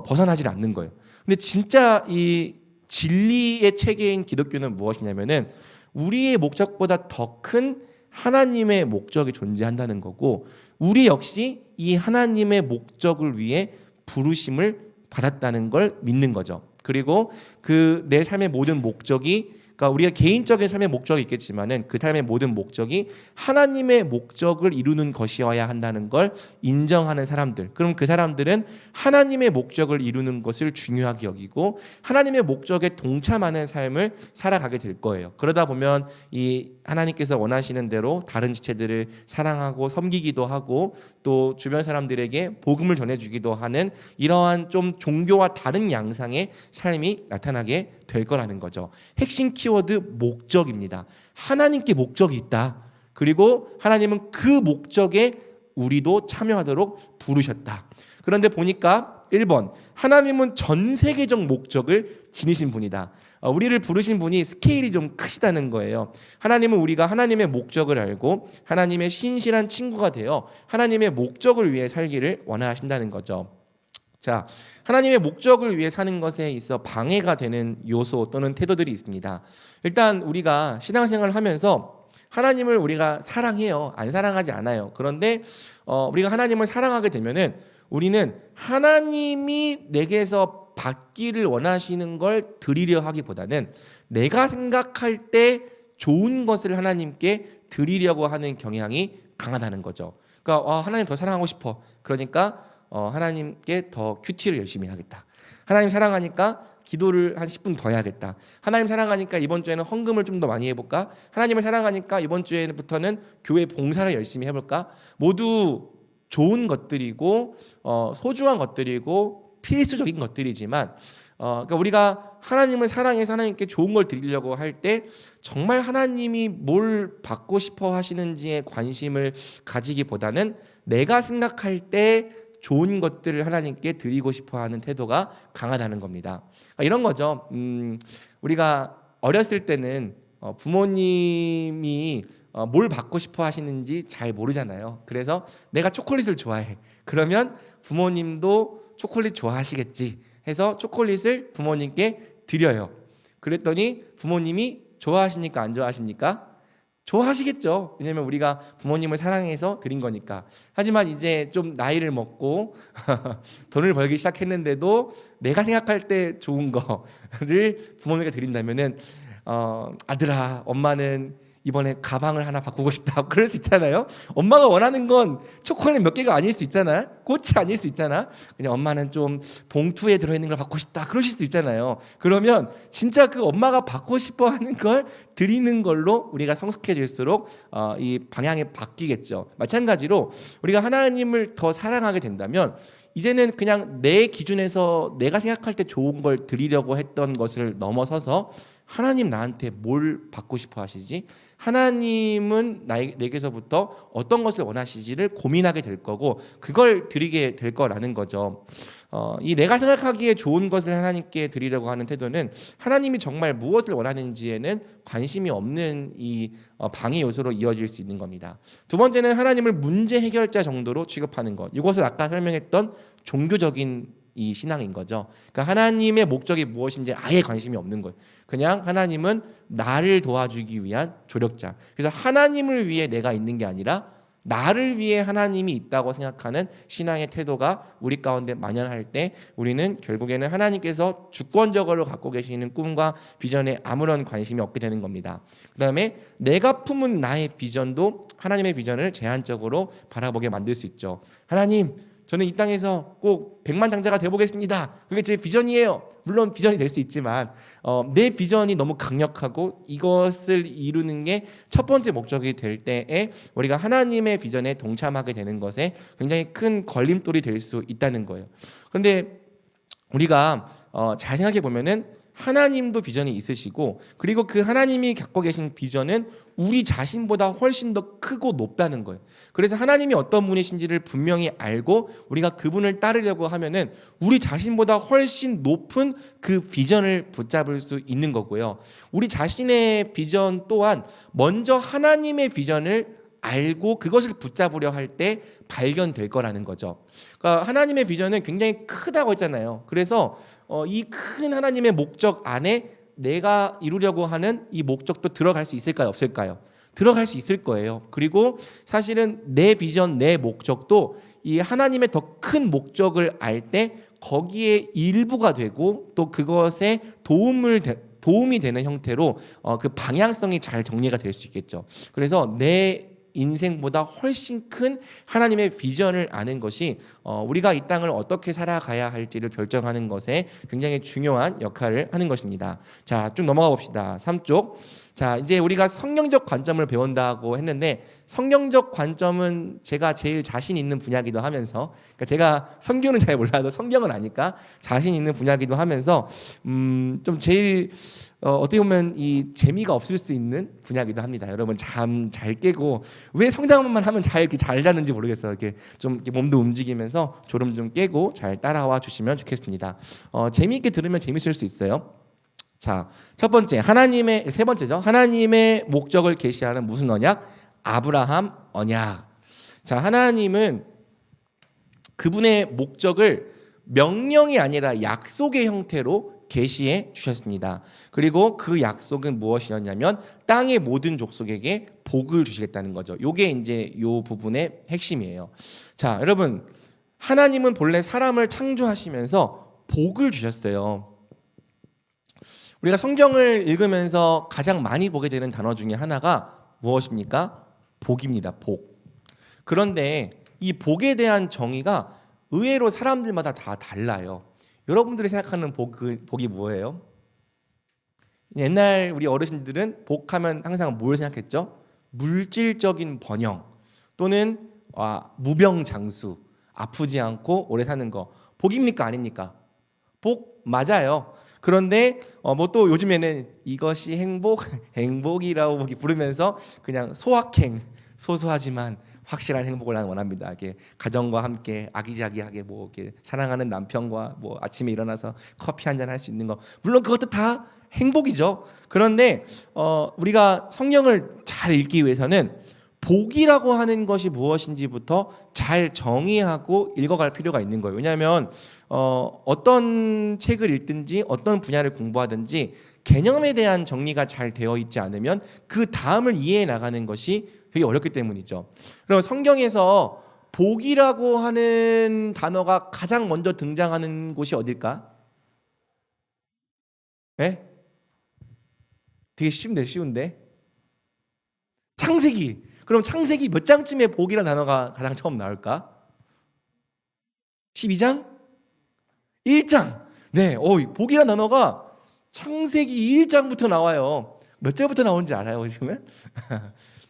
벗어나질 않는 거예요. 근데 진짜 이 진리의 체계인 기독교는 무엇이냐면은 우리의 목적보다 더 큰 하나님의 목적이 존재한다는 거고 우리 역시 이 하나님의 목적을 위해 부르심을 받았다는 걸 믿는 거죠. 그리고 그 내 삶의 모든 목적이 그러니까 우리가 개인적인 삶의 목적이 있겠지만은 그 삶의 모든 목적이 하나님의 목적을 이루는 것이어야 한다는 걸 인정하는 사람들. 그럼 그 사람들은 하나님의 목적을 이루는 것을 중요하게 여기고 하나님의 목적에 동참하는 삶을 살아가게 될 거예요. 그러다 보면 이 하나님께서 원하시는 대로 다른 지체들을 사랑하고 섬기기도 하고 또 주변 사람들에게 복음을 전해주기도 하는 이러한 좀 종교와 다른 양상의 삶이 나타나게 될 거라는 거죠. 핵심 키워드 목적입니다. 하나님께 목적이 있다. 그리고 하나님은 그 목적에 우리도 참여하도록 부르셨다. 그런데 보니까 1번 하나님은 전 세계적 목적을 지니신 분이다. 우리를 부르신 분이 스케일이 좀 크시다는 거예요. 하나님은 우리가 하나님의 목적을 알고 하나님의 신실한 친구가 되어 하나님의 목적을 위해 살기를 원하신다는 거죠. 자, 하나님의 목적을 위해 사는 것에 있어 방해가 되는 요소 또는 태도들이 있습니다. 일단 우리가 신앙생활을 하면서 하나님을 우리가 사랑해요. 안 사랑하지 않아요. 그런데 우리가 하나님을 사랑하게 되면은 우리는 하나님이 내게서 받기를 원하시는 걸 드리려 하기보다는 내가 생각할 때 좋은 것을 하나님께 드리려고 하는 경향이 강하다는 거죠. 그러니까 하나님 더 사랑하고 싶어. 그러니까 하나님께 더 큐티를 열심히 하겠다. 하나님 사랑하니까 기도를 한 10분 더 해야겠다. 하나님 사랑하니까 이번 주에는 헌금을 좀 더 많이 해볼까? 하나님을 사랑하니까 이번 주에부터는 교회 봉사를 열심히 해볼까? 모두 좋은 것들이고 소중한 것들이고 필수적인 것들이지만 그러니까 우리가 하나님을 사랑해서 하나님께 좋은 걸 드리려고 할 때 정말 하나님이 뭘 받고 싶어 하시는지에 관심을 가지기보다는 내가 생각할 때 좋은 것들을 하나님께 드리고 싶어하는 태도가 강하다는 겁니다. 그러니까 이런 거죠. 우리가 어렸을 때는 부모님이 뭘 받고 싶어 하시는지 잘 모르잖아요. 그래서 내가 초콜릿을 좋아해. 그러면 부모님도 초콜릿 좋아하시겠지 해서 초콜릿을 부모님께 드려요. 그랬더니 부모님이 좋아하십니까? 안 좋아하십니까? 좋아하시겠죠. 왜냐하면 우리가 부모님을 사랑해서 드린 거니까. 하지만 이제 좀 나이를 먹고 돈을 벌기 시작했는데도 내가 생각할 때 좋은 거를 부모님께 드린다면은 아들아, 엄마는 이번에 가방을 하나 바꾸고 싶다. 그럴 수 있잖아요. 엄마가 원하는 건 초콜릿 몇 개가 아닐 수 있잖아. 꽃이 아닐 수 있잖아. 그냥 엄마는 좀 봉투에 들어있는 걸 받고 싶다. 그러실 수 있잖아요. 그러면 진짜 그 엄마가 받고 싶어 하는 걸 드리는 걸로 우리가 성숙해질수록 이 방향이 바뀌겠죠. 마찬가지로 우리가 하나님을 더 사랑하게 된다면 이제는 그냥 내 기준에서 내가 생각할 때 좋은 걸 드리려고 했던 것을 넘어서서 하나님 나한테 뭘 받고 싶어 하시지? 하나님은 내게서부터 어떤 것을 원하시지를 고민하게 될 거고 그걸 드리게 될 거라는 거죠. 이 내가 생각하기에 좋은 것을 하나님께 드리려고 하는 태도는 하나님이 정말 무엇을 원하는지에는 관심이 없는 이 방해 요소로 이어질 수 있는 겁니다. 두 번째는 하나님을 문제 해결자 정도로 취급하는 것. 이것을 아까 설명했던 종교적인 이 신앙인 거죠. 그러니까 하나님의 목적이 무엇인지 아예 관심이 없는 거예요. 그냥 하나님은 나를 도와주기 위한 조력자. 그래서 하나님을 위해 내가 있는 게 아니라 나를 위해 하나님이 있다고 생각하는 신앙의 태도가 우리 가운데 만연할 때 우리는 결국에는 하나님께서 주권적으로 갖고 계시는 꿈과 비전에 아무런 관심이 없게 되는 겁니다. 그 다음에 내가 품은 나의 비전도 하나님의 비전을 제한적으로 바라보게 만들 수 있죠. 하나님, 저는 이 땅에서 꼭 백만장자가 되어보겠습니다. 그게 제 비전이에요. 물론 비전이 될 수 있지만 내 비전이 너무 강력하고 이것을 이루는 게 첫 번째 목적이 될 때에 우리가 하나님의 비전에 동참하게 되는 것에 굉장히 큰 걸림돌이 될 수 있다는 거예요. 그런데 우리가 잘 생각해 보면은 하나님도 비전이 있으시고, 그리고 그 하나님이 갖고 계신 비전은 우리 자신보다 훨씬 더 크고 높다는 거예요. 그래서 하나님이 어떤 분이신지를 분명히 알고 우리가 그분을 따르려고 하면은 우리 자신보다 훨씬 높은 그 비전을 붙잡을 수 있는 거고요. 우리 자신의 비전 또한 먼저 하나님의 비전을 알고 그것을 붙잡으려 할 때 발견될 거라는 거죠. 그러니까 하나님의 비전은 굉장히 크다고 했잖아요. 그래서 이 큰 하나님의 목적 안에 내가 이루려고 하는 이 목적도 들어갈 수 있을까요? 없을까요? 들어갈 수 있을 거예요. 그리고 사실은 내 비전, 내 목적도 이 하나님의 더 큰 목적을 알 때 거기에 일부가 되고 또 그것에 도움이 되는 형태로 그 방향성이 잘 정리가 될 수 있겠죠. 그래서 내 인생보다 훨씬 큰 하나님의 비전을 아는 것이 우리가 이 땅을 어떻게 살아가야 할지를 결정하는 것에 굉장히 중요한 역할을 하는 것입니다. 자, 쭉 넘어가 봅시다. 3쪽. 자, 이제 우리가 성경적 관점을 배운다고 했는데, 성경적 관점은 제가 제일 자신 있는 분야기도 하면서, 그러니까 제가 성경은 잘 몰라도 성경은 아니까 자신 있는 분야기도 하면서 좀 제일 어떻게 보면 이 재미가 없을 수 있는 분야기도 합니다. 여러분 잠 잘 깨고, 왜 성당만 하면 이렇게 잘 자는지 모르겠어요. 이렇게 좀 이렇게 몸도 움직이면서 졸음 좀 깨고 잘 따라와 주시면 좋겠습니다. 재미있게 들으면 재밌을 수 있어요. 자, 첫 번째, 세 번째죠. 하나님의 목적을 계시하는 무슨 언약? 아브라함 언약. 자, 하나님은 그분의 목적을 명령이 아니라 약속의 형태로 계시해 주셨습니다. 그리고 그 약속은 무엇이었냐면 땅의 모든 족속에게 복을 주시겠다는 거죠. 요게 이제 요 부분의 핵심이에요. 자, 여러분, 하나님은 본래 사람을 창조하시면서 복을 주셨어요. 우리가 성경을 읽으면서 가장 많이 보게 되는 단어 중에 하나가 무엇입니까? 복입니다. 복. 그런데 이 복에 대한 정의가 의외로 사람들마다 다 달라요. 여러분들이 생각하는 복이 뭐예요? 옛날 우리 어르신들은 복하면 항상 뭘 생각했죠? 물질적인 번영 또는 무병장수, 아프지 않고 오래 사는 거. 복입니까? 아닙니까? 복 맞아요. 그런데 뭐 또 요즘에는 이것이 행복이라고 부르면서 그냥 소소하지만 확실한 행복을 나는 원합니다. 이렇게 가정과 함께 아기자기하게 뭐 이렇게 사랑하는 남편과 뭐 아침에 일어나서 커피 한 잔 할 수 있는 거, 물론 그것도 다 행복이죠. 그런데 우리가 성경을 잘 읽기 위해서는 복이라고 하는 것이 무엇인지부터 잘 정의하고 읽어갈 필요가 있는 거예요. 왜냐하면 어떤 책을 읽든지 어떤 분야를 공부하든지 개념에 대한 정리가 잘 되어 있지 않으면 그 다음을 이해해 나가는 것이 되게 어렵기 때문이죠. 그럼 성경에서 복이라고 하는 단어가 가장 먼저 등장하는 곳이 어딜까? 네? 되게 쉬운데? 창세기. 그럼 창세기 몇 장쯤에 복이라는 단어가 가장 처음 나올까? 12장? 1장. 네, 복이라는 단어가 창세기 1장부터 나와요. 몇 절부터 나오는지 알아요, 지금은?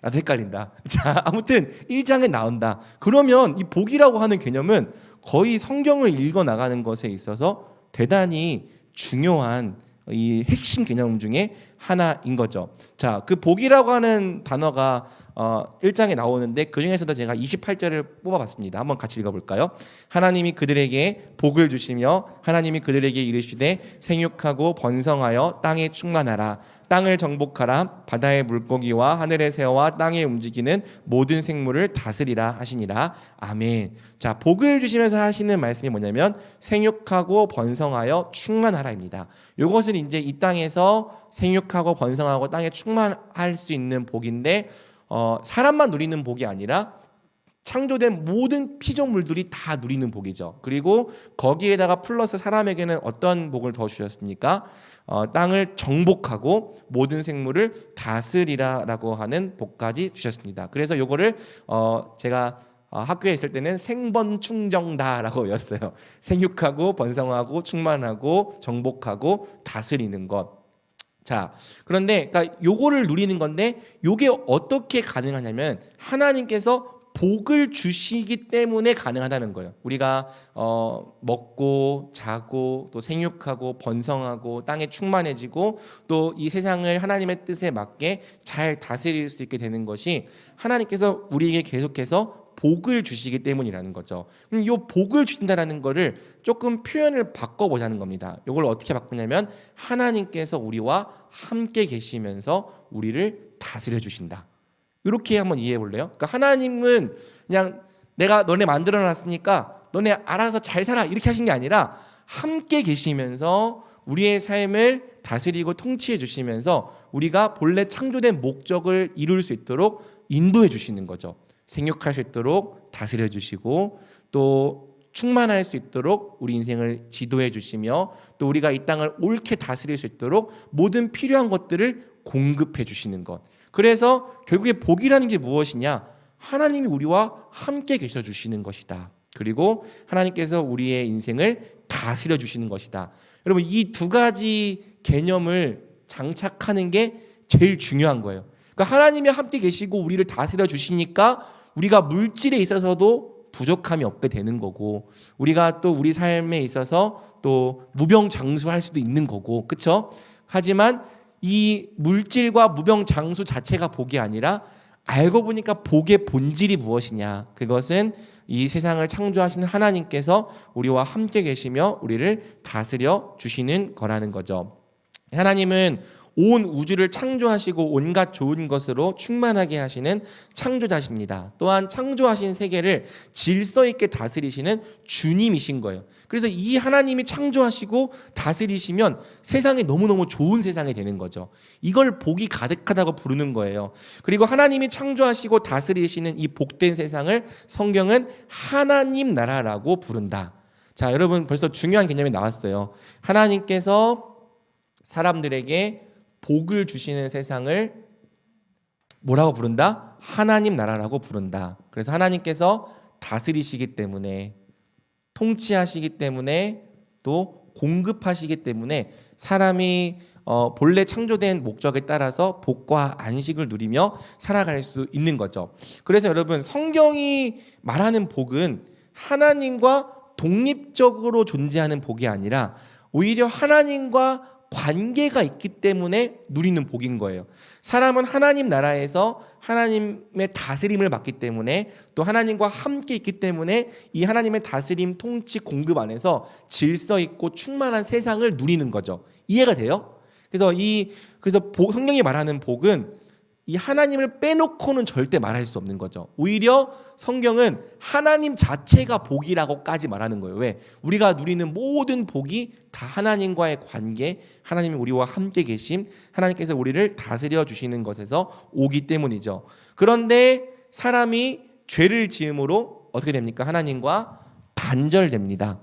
나도 헷갈린다. 자, 아무튼 1장에 나온다. 그러면 이 복이라고 하는 개념은 거의 성경을 읽어 나가는 것에 있어서 대단히 중요한 이 핵심 개념 중에 하나인 거죠. 자, 그 복이라고 하는 단어가 1장에 나오는데 그 중에서도 제가 28절을 뽑아봤습니다. 한번 같이 읽어볼까요? 하나님이 그들에게 복을 주시며 하나님이 그들에게 이르시되 생육하고 번성하여 땅에 충만하라. 땅을 정복하라. 바다의 물고기와 하늘의 새와 땅에 움직이는 모든 생물을 다스리라 하시니라. 아멘. 자, 복을 주시면서 하시는 말씀이 뭐냐면 생육하고 번성하여 충만하라입니다. 이것은 이제 이 땅에서 생육하고 번성하고 땅에 충만할 수 있는 복인데 사람만 누리는 복이 아니라 창조된 모든 피조물들이 다 누리는 복이죠. 그리고 거기에다가 플러스 사람에게는 어떤 복을 더 주셨습니까? 땅을 정복하고 모든 생물을 다스리라라고 하는 복까지 주셨습니다. 그래서 요거를 제가 학교에 있을 때는 생번충정다라고 외웠어요. 생육하고 번성하고 충만하고 정복하고 다스리는 것. 자, 그런데 그러니까 요거를 누리는 건데 요게 어떻게 가능하냐면 하나님께서 복을 주시기 때문에 가능하다는 거예요. 우리가 먹고 자고 또 생육하고 번성하고 땅에 충만해지고 또 이 세상을 하나님의 뜻에 맞게 잘 다스릴 수 있게 되는 것이 하나님께서 우리에게 계속해서 복을 주시기 때문이라는 거죠. 이 복을 주신다라는 거를 조금 표현을 바꿔보자는 겁니다. 이걸 어떻게 바꾸냐면 하나님께서 우리와 함께 계시면서 우리를 다스려 주신다. 이렇게 한번 이해해 볼래요? 그러니까 하나님은 그냥 내가 너네 만들어 놨으니까 너네 알아서 잘 살아 이렇게 하신 게 아니라 함께 계시면서 우리의 삶을 다스리고 통치해 주시면서 우리가 본래 창조된 목적을 이룰 수 있도록 인도해 주시는 거죠. 생육할 수 있도록 다스려 주시고 또 충만할 수 있도록 우리 인생을 지도해 주시며 또 우리가 이 땅을 옳게 다스릴 수 있도록 모든 필요한 것들을 공급해 주시는 것. 그래서 결국에 복이라는 게 무엇이냐? 하나님이 우리와 함께 계셔 주시는 것이다. 그리고 하나님께서 우리의 인생을 다스려 주시는 것이다. 여러분 이 두 가지 개념을 장착하는 게 제일 중요한 거예요. 그러니까 하나님이 함께 계시고 우리를 다스려 주시니까 우리가 물질에 있어서도 부족함이 없게 되는 거고 우리가 또 우리 삶에 있어서 또 무병장수할 수도 있는 거고 그렇죠? 하지만 이 물질과 무병장수 자체가 복이 아니라 알고 보니까 복의 본질이 무엇이냐? 그것은 이 세상을 창조하시는 하나님께서 우리와 함께 계시며 우리를 다스려 주시는 거라는 거죠. 하나님은 온 우주를 창조하시고 온갖 좋은 것으로 충만하게 하시는 창조자십니다. 또한 창조하신 세계를 질서 있게 다스리시는 주님이신 거예요. 그래서 이 하나님이 창조하시고 다스리시면 세상이 너무너무 좋은 세상이 되는 거죠. 이걸 복이 가득하다고 부르는 거예요. 그리고 하나님이 창조하시고 다스리시는 이 복된 세상을 성경은 하나님 나라라고 부른다. 자, 여러분 벌써 중요한 개념이 나왔어요. 하나님께서 사람들에게 복을 주시는 세상을 뭐라고 부른다? 하나님 나라라고 부른다. 그래서 하나님께서 다스리시기 때문에 통치하시기 때문에 또 공급하시기 때문에 사람이 본래 창조된 목적에 따라서 복과 안식을 누리며 살아갈 수 있는 거죠. 그래서 여러분 성경이 말하는 복은 하나님과 독립적으로 존재하는 복이 아니라 오히려 하나님과 관계가 있기 때문에 누리는 복인 거예요. 사람은 하나님 나라에서 하나님의 다스림을 받기 때문에 또 하나님과 함께 있기 때문에 이 하나님의 다스림, 통치, 공급 안에서 질서 있고 충만한 세상을 누리는 거죠. 이해가 돼요? 그래서 성경이 말하는 복은 이 하나님을 빼놓고는 절대 말할 수 없는 거죠. 오히려 성경은 하나님 자체가 복이라고까지 말하는 거예요. 왜? 우리가 누리는 모든 복이 다 하나님과의 관계, 하나님이 우리와 함께 계심, 하나님께서 우리를 다스려 주시는 것에서 오기 때문이죠. 그런데 사람이 죄를 지음으로 어떻게 됩니까? 하나님과 단절됩니다.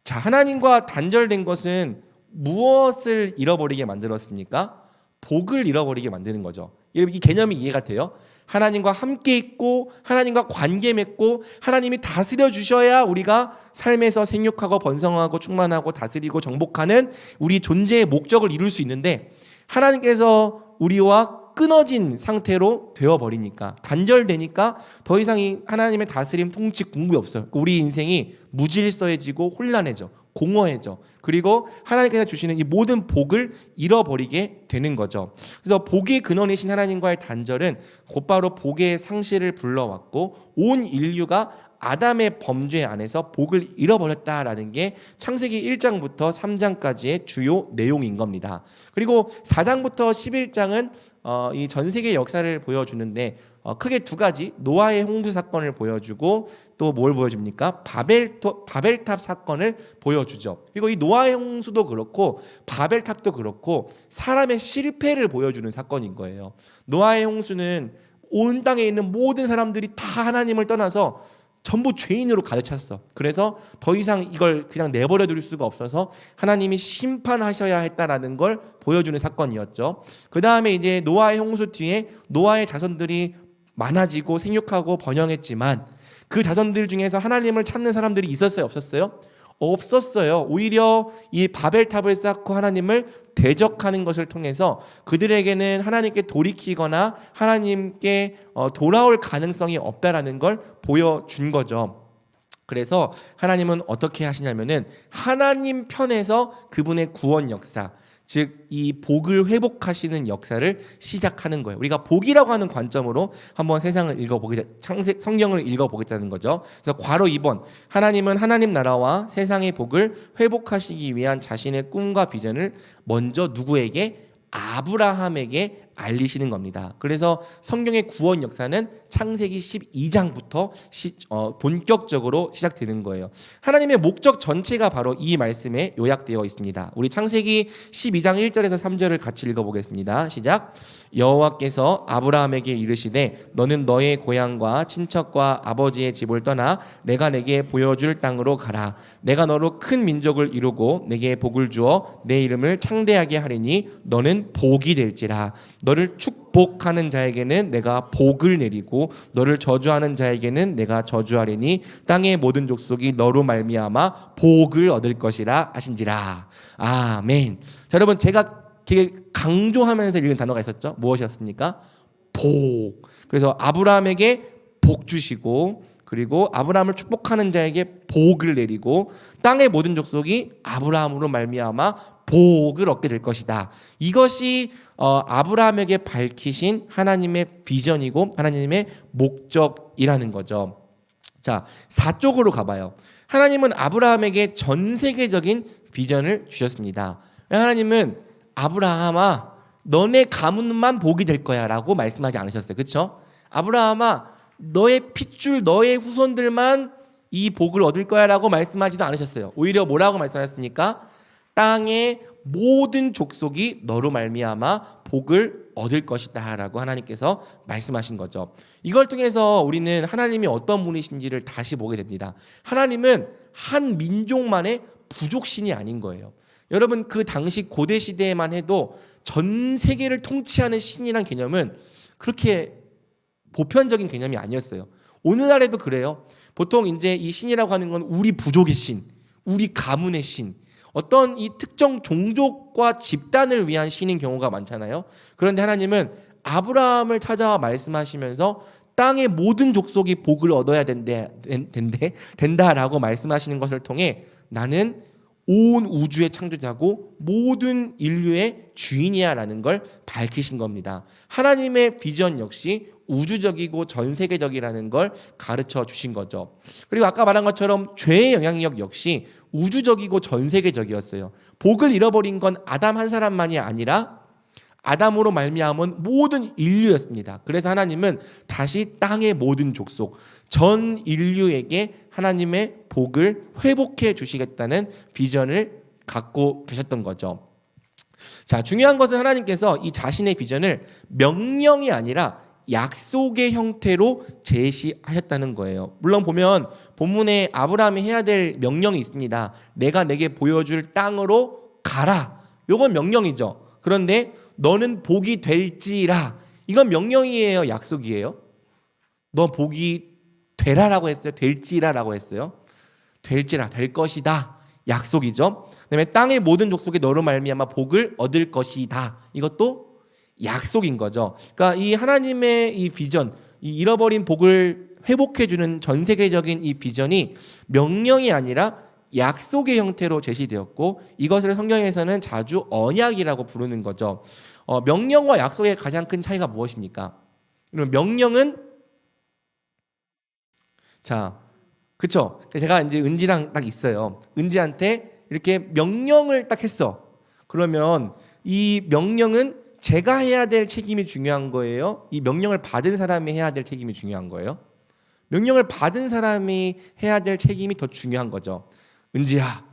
자, 하나님과 단절된 것은 무엇을 잃어버리게 만들었습니까? 복을 잃어버리게 만드는 거죠. 이 개념이 이해가 돼요? 하나님과 함께 있고 하나님과 관계 맺고 하나님이 다스려 주셔야 우리가 삶에서 생육하고 번성하고 충만하고 다스리고 정복하는 우리 존재의 목적을 이룰 수 있는데 하나님께서 우리와 끊어진 상태로 되어버리니까 단절되니까 더 이상 이 하나님의 다스림, 통치, 공급이 없어요. 우리 인생이 무질서해지고 혼란해져, 공허해져. 그리고 하나님께서 주시는 이 모든 복을 잃어버리게 되는 거죠. 그래서 복의 근원이신 하나님과의 단절은 곧바로 복의 상실을 불러왔고 온 인류가 아담의 범죄 안에서 복을 잃어버렸다라는 게 창세기 1장부터 3장까지의 주요 내용인 겁니다. 그리고 4장부터 11장은 이 전 세계 역사를 보여주는데 크게 두 가지, 노아의 홍수 사건을 보여주고 또 뭘 보여줍니까? 바벨탑 사건을 보여주죠. 그리고 이 노아의 홍수도 그렇고 바벨탑도 그렇고 사람의 실패를 보여주는 사건인 거예요. 노아의 홍수는 온 땅에 있는 모든 사람들이 다 하나님을 떠나서 전부 죄인으로 가득 찼어. 그래서 더 이상 이걸 그냥 내버려 둘 수가 없어서 하나님이 심판하셔야 했다라는 걸 보여주는 사건이었죠. 그 다음에 이제 노아의 홍수 뒤에 노아의 자손들이 많아지고 생육하고 번영했지만 그 자손들 중에서 하나님을 찾는 사람들이 있었어요, 없었어요? 없었어요. 오히려 이 바벨탑을 쌓고 하나님을 대적하는 것을 통해서 그들에게는 하나님께 돌이키거나 하나님께 돌아올 가능성이 없다라는 걸 보여준 거죠. 그래서 하나님은 어떻게 하시냐면은 하나님 편에서 그분의 구원 역사, 즉 이 복을 회복하시는 역사를 시작하는 거예요. 우리가 복이라고 하는 관점으로 한번 세상을 읽어보겠다, 성경을 읽어보겠다는 거죠. 그래서 괄호 2번, 하나님은 하나님 나라와 세상의 복을 회복하시기 위한 자신의 꿈과 비전을 먼저 누구에게? 아브라함에게 알리시는 겁니다. 그래서 성경의 구원 역사는 창세기 12장부터 본격적으로 시작되는 거예요. 하나님의 목적 전체가 바로 이 말씀에 요약되어 있습니다. 우리 창세기 12장 1절에서 3절을 같이 읽어보겠습니다. 시작. 여호와께서 아브라함에게 이르시되 너는 너의 고향과 친척과 아버지의 집을 떠나 내가 내게 보여줄 땅으로 가라. 내가 너로 큰 민족을 이루고 내게 복을 주어 내 이름을 창대하게 하리니 너는 복이 될지라. 너를 축복하는 자에게는 내가 복을 내리고 너를 저주하는 자에게는 내가 저주하리니 땅의 모든 족속이 너로 말미암아 복을 얻을 것이라 하신지라. 아멘. 자, 여러분, 제가 강조하면서 읽은 단어가 있었죠. 무엇이었습니까? 복. 그래서 아브라함에게 복 주시고, 그리고 아브라함을 축복하는 자에게 복을 내리고 땅의 모든 족속이 아브라함으로 말미암아 복을 얻게 될 것이다. 이것이 아브라함에게 밝히신 하나님의 비전이고 하나님의 목적이라는 거죠. 자, 4쪽으로 가봐요. 하나님은 아브라함에게 전 세계적인 비전을 주셨습니다. 하나님은 아브라함아, 너네 가문만 복이 될 거야 라고 말씀하지 않으셨어요. 그렇죠? 아브라함아, 너의 핏줄, 너의 후손들만 이 복을 얻을 거야 라고 말씀하지도 않으셨어요. 오히려 뭐라고 말씀하셨습니까? 땅의 모든 족속이 너로 말미암아 복을 얻을 것이다 라고 하나님께서 말씀하신 거죠. 이걸 통해서 우리는 하나님이 어떤 분이신지를 다시 보게 됩니다. 하나님은 한 민족만의 부족신이 아닌 거예요. 여러분, 그 당시 고대 시대에만 해도 전 세계를 통치하는 신이란 개념은 그렇게 보편적인 개념이 아니었어요. 오늘날에도 그래요. 보통 이제 이 신이라고 하는 건 우리 부족의 신, 우리 가문의 신, 어떤 이 특정 종족과 집단을 위한 신인 경우가 많잖아요. 그런데 하나님은 아브라함을 찾아와 말씀하시면서 땅의 모든 족속이 복을 얻어야 된다라고 말씀하시는 것을 통해 나는 온 우주의 창조자고 모든 인류의 주인이야라는 걸 밝히신 겁니다. 하나님의 비전 역시 우주적이고 전 세계적이라는 걸 가르쳐 주신 거죠. 그리고 아까 말한 것처럼 죄의 영향력 역시 우주적이고 전 세계적이었어요. 복을 잃어버린 건 아담 한 사람만이 아니라 아담으로 말미암은 모든 인류였습니다. 그래서 하나님은 다시 땅의 모든 족속, 전 인류에게 하나님의 복을 회복해 주시겠다는 비전을 갖고 계셨던 거죠. 자, 중요한 것은 하나님께서 이 자신의 비전을 명령이 아니라 약속의 형태로 제시하셨다는 거예요. 물론 보면 본문에 아브라함이 해야 될 명령이 있습니다. 내가 내게 보여줄 땅으로 가라. 이건 명령이죠. 그런데 너는 복이 될지라. 이건 명령이에요, 약속이에요? 너 복이 되라라고 했어요? 될지라라고 했어요? 될지라, 될 것이다. 약속이죠. 그다음에 땅의 모든 족속이 너로 말미암아 복을 얻을 것이다. 이것도 약속인 거죠. 그러니까 이 하나님의 이 비전, 이 잃어버린 복을 회복해주는 전 세계적인 이 비전이 명령이 아니라 약속의 형태로 제시되었고 이것을 성경에서는 자주 언약이라고 부르는 거죠. 명령과 약속의 가장 큰 차이가 무엇입니까? 그러면 명령은 자, 그쵸? 제가 이제 은지랑 딱 있어요. 은지한테 이렇게 명령을 딱 했어. 그러면 이 명령은 제가 해야 될 책임이 중요한 거예요? 이 명령을 받은 사람이 해야 될 책임이 중요한 거예요? 명령을 받은 사람이 해야 될 책임이 더 중요한 거죠. 은지야,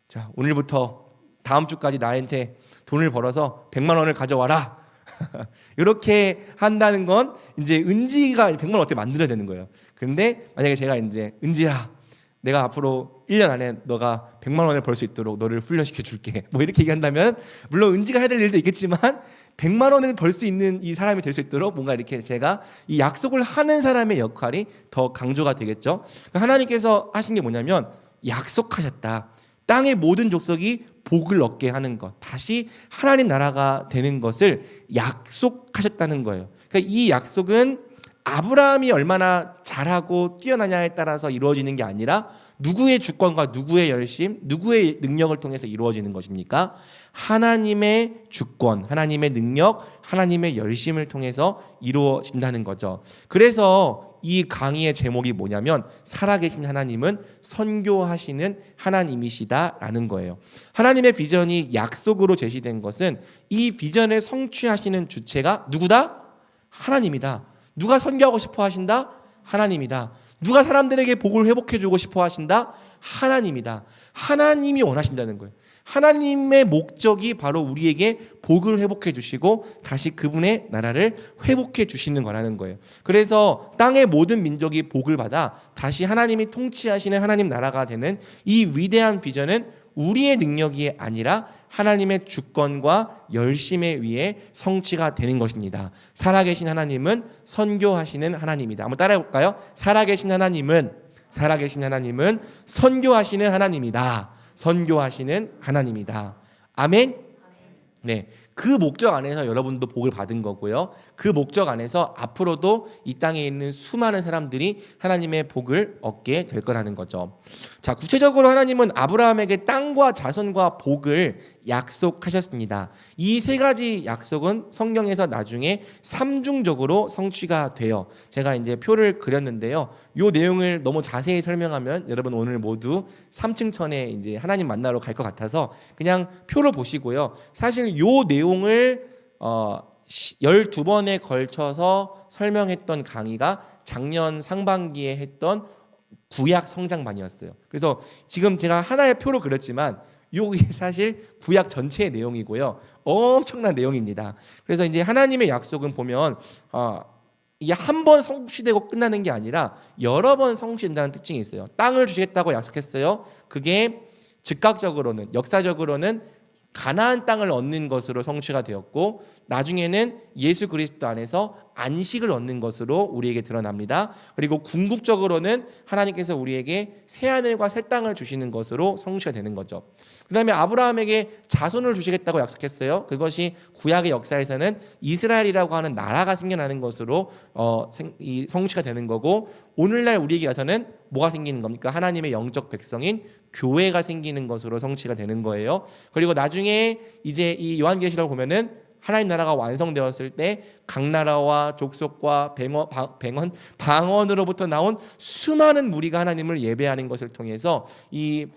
자, 오늘부터 다음 주까지 나한테 돈을 벌어서 100만 원을 가져와라. 이렇게 한다는 건 이제 은지가 100만 원 어떻게 만들어야 되는 거예요. 그런데 만약에 제가 이제 은지야, 내가 앞으로 1년 안에 너가 100만 원을 벌 수 있도록 너를 훈련시켜 줄게. 뭐 이렇게 얘기한다면 물론 은지가 해야 될 일도 있겠지만 100만 원을 벌 수 있는 이 사람이 될 수 있도록 뭔가 이렇게 제가 이 약속을 하는 사람의 역할이 더 강조가 되겠죠. 하나님께서 하신 게 뭐냐면 약속하셨다. 땅의 모든 족속이 복을 얻게 하는 것, 다시 하나님 나라가 되는 것을 약속하셨다는 거예요. 그러니까 이 약속은 아브라함이 얼마나 잘하고 뛰어나냐에 따라서 이루어지는 게 아니라 누구의 주권과 누구의 열심, 누구의 능력을 통해서 이루어지는 것입니까? 하나님의 주권, 하나님의 능력, 하나님의 열심을 통해서 이루어진다는 거죠. 그래서 이 강의의 제목이 뭐냐면 살아계신 하나님은 선교하시는 하나님이시다라는 거예요. 하나님의 비전이 약속으로 제시된 것은 이 비전을 성취하시는 주체가 누구다? 하나님이다. 누가 선교하고 싶어 하신다? 하나님이다. 누가 사람들에게 복을 회복해 주고 싶어 하신다? 하나님이다. 하나님이 원하신다는 거예요. 하나님의 목적이 바로 우리에게 복을 회복해 주시고 다시 그분의 나라를 회복해 주시는 거라는 거예요. 그래서 땅의 모든 민족이 복을 받아 다시 하나님이 통치하시는 하나님 나라가 되는 이 위대한 비전은 우리의 능력이 아니라 하나님의 주권과 열심에 의해 성취가 되는 것입니다. 살아계신 하나님은 선교하시는 하나님이다. 한번 따라해 볼까요? 살아계신 하나님은 선교하시는 하나님이다. 선교하시는 하나님이다. 아멘. 네. 그 목적 안에서 여러분도 복을 받은 거고요. 그 목적 안에서 앞으로도 이 땅에 있는 수많은 사람들이 하나님의 복을 얻게 될 거라는 거죠. 자, 구체적으로 하나님은 아브라함에게 땅과 자손과 복을 약속하셨습니다. 이 세 가지 약속은 성경에서 나중에 삼중적으로 성취가 돼요. 제가 이제 표를 그렸는데요. 이 내용을 너무 자세히 설명하면 여러분 오늘 모두 3층 천에 이제 하나님 만나러 갈 것 같아서 그냥 표로 보시고요. 사실 이 내용을 12번에 걸쳐서 설명했던 강의가 작년 상반기에 했던 구약 성장반이었어요. 그래서 지금 제가 하나의 표로 그렸지만 이게 사실 구약 전체의 내용이고요. 엄청난 내용입니다. 그래서 이제 하나님의 약속은 보면 이게 한 번 성취되고 끝나는 게 아니라 여러 번 성취된다는 특징이 있어요. 땅을 주시겠다고 약속했어요. 그게 즉각적으로는 역사적으로는 가나안 땅을 얻는 것으로 성취가 되었고 나중에는 예수 그리스도 안에서 안식을 얻는 것으로 우리에게 드러납니다. 그리고 궁극적으로는 하나님께서 우리에게 새 하늘과 새 땅을 주시는 것으로 성취가 되는 거죠. 그 다음에 아브라함에게 자손을 주시겠다고 약속했어요. 그것이 구약의 역사에서는 이스라엘이라고 하는 나라가 생겨나는 것으로 성취가 되는 거고 오늘날 우리에게 와서는 뭐가 생기는 겁니까? 하나님의 영적 백성인 교회가 생기는 것으로 성취가 되는 거예요. 그리고 나중에 이제 이 요한계시록을 보면은 하나님 나라가 완성되었을 때 각 나라와 족속과 방언으로부터 나온 수많은 무리가 하나님을 예배하는 것을 통해서 이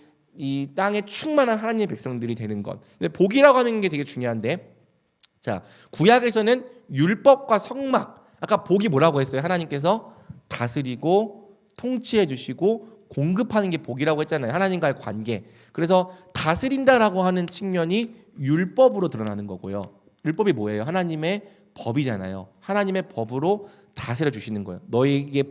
땅에 충만한 하나님의 백성들이 되는 것. 근데 복이라고 하는 게 되게 중요한데, 자 구약에서는 율법과 성막, 아까 복이 뭐라고 했어요? 하나님께서 다스리고 통치해 주시고 공급하는 게 복이라고 했잖아요. 하나님과의 관계. 그래서 다스린다라고 하는 측면이 율법으로 드러나는 거고요. 율법이 뭐예요? 하나님의 법이잖아요. 하나님의 법으로 다스려 주시는 거예요. 너희에게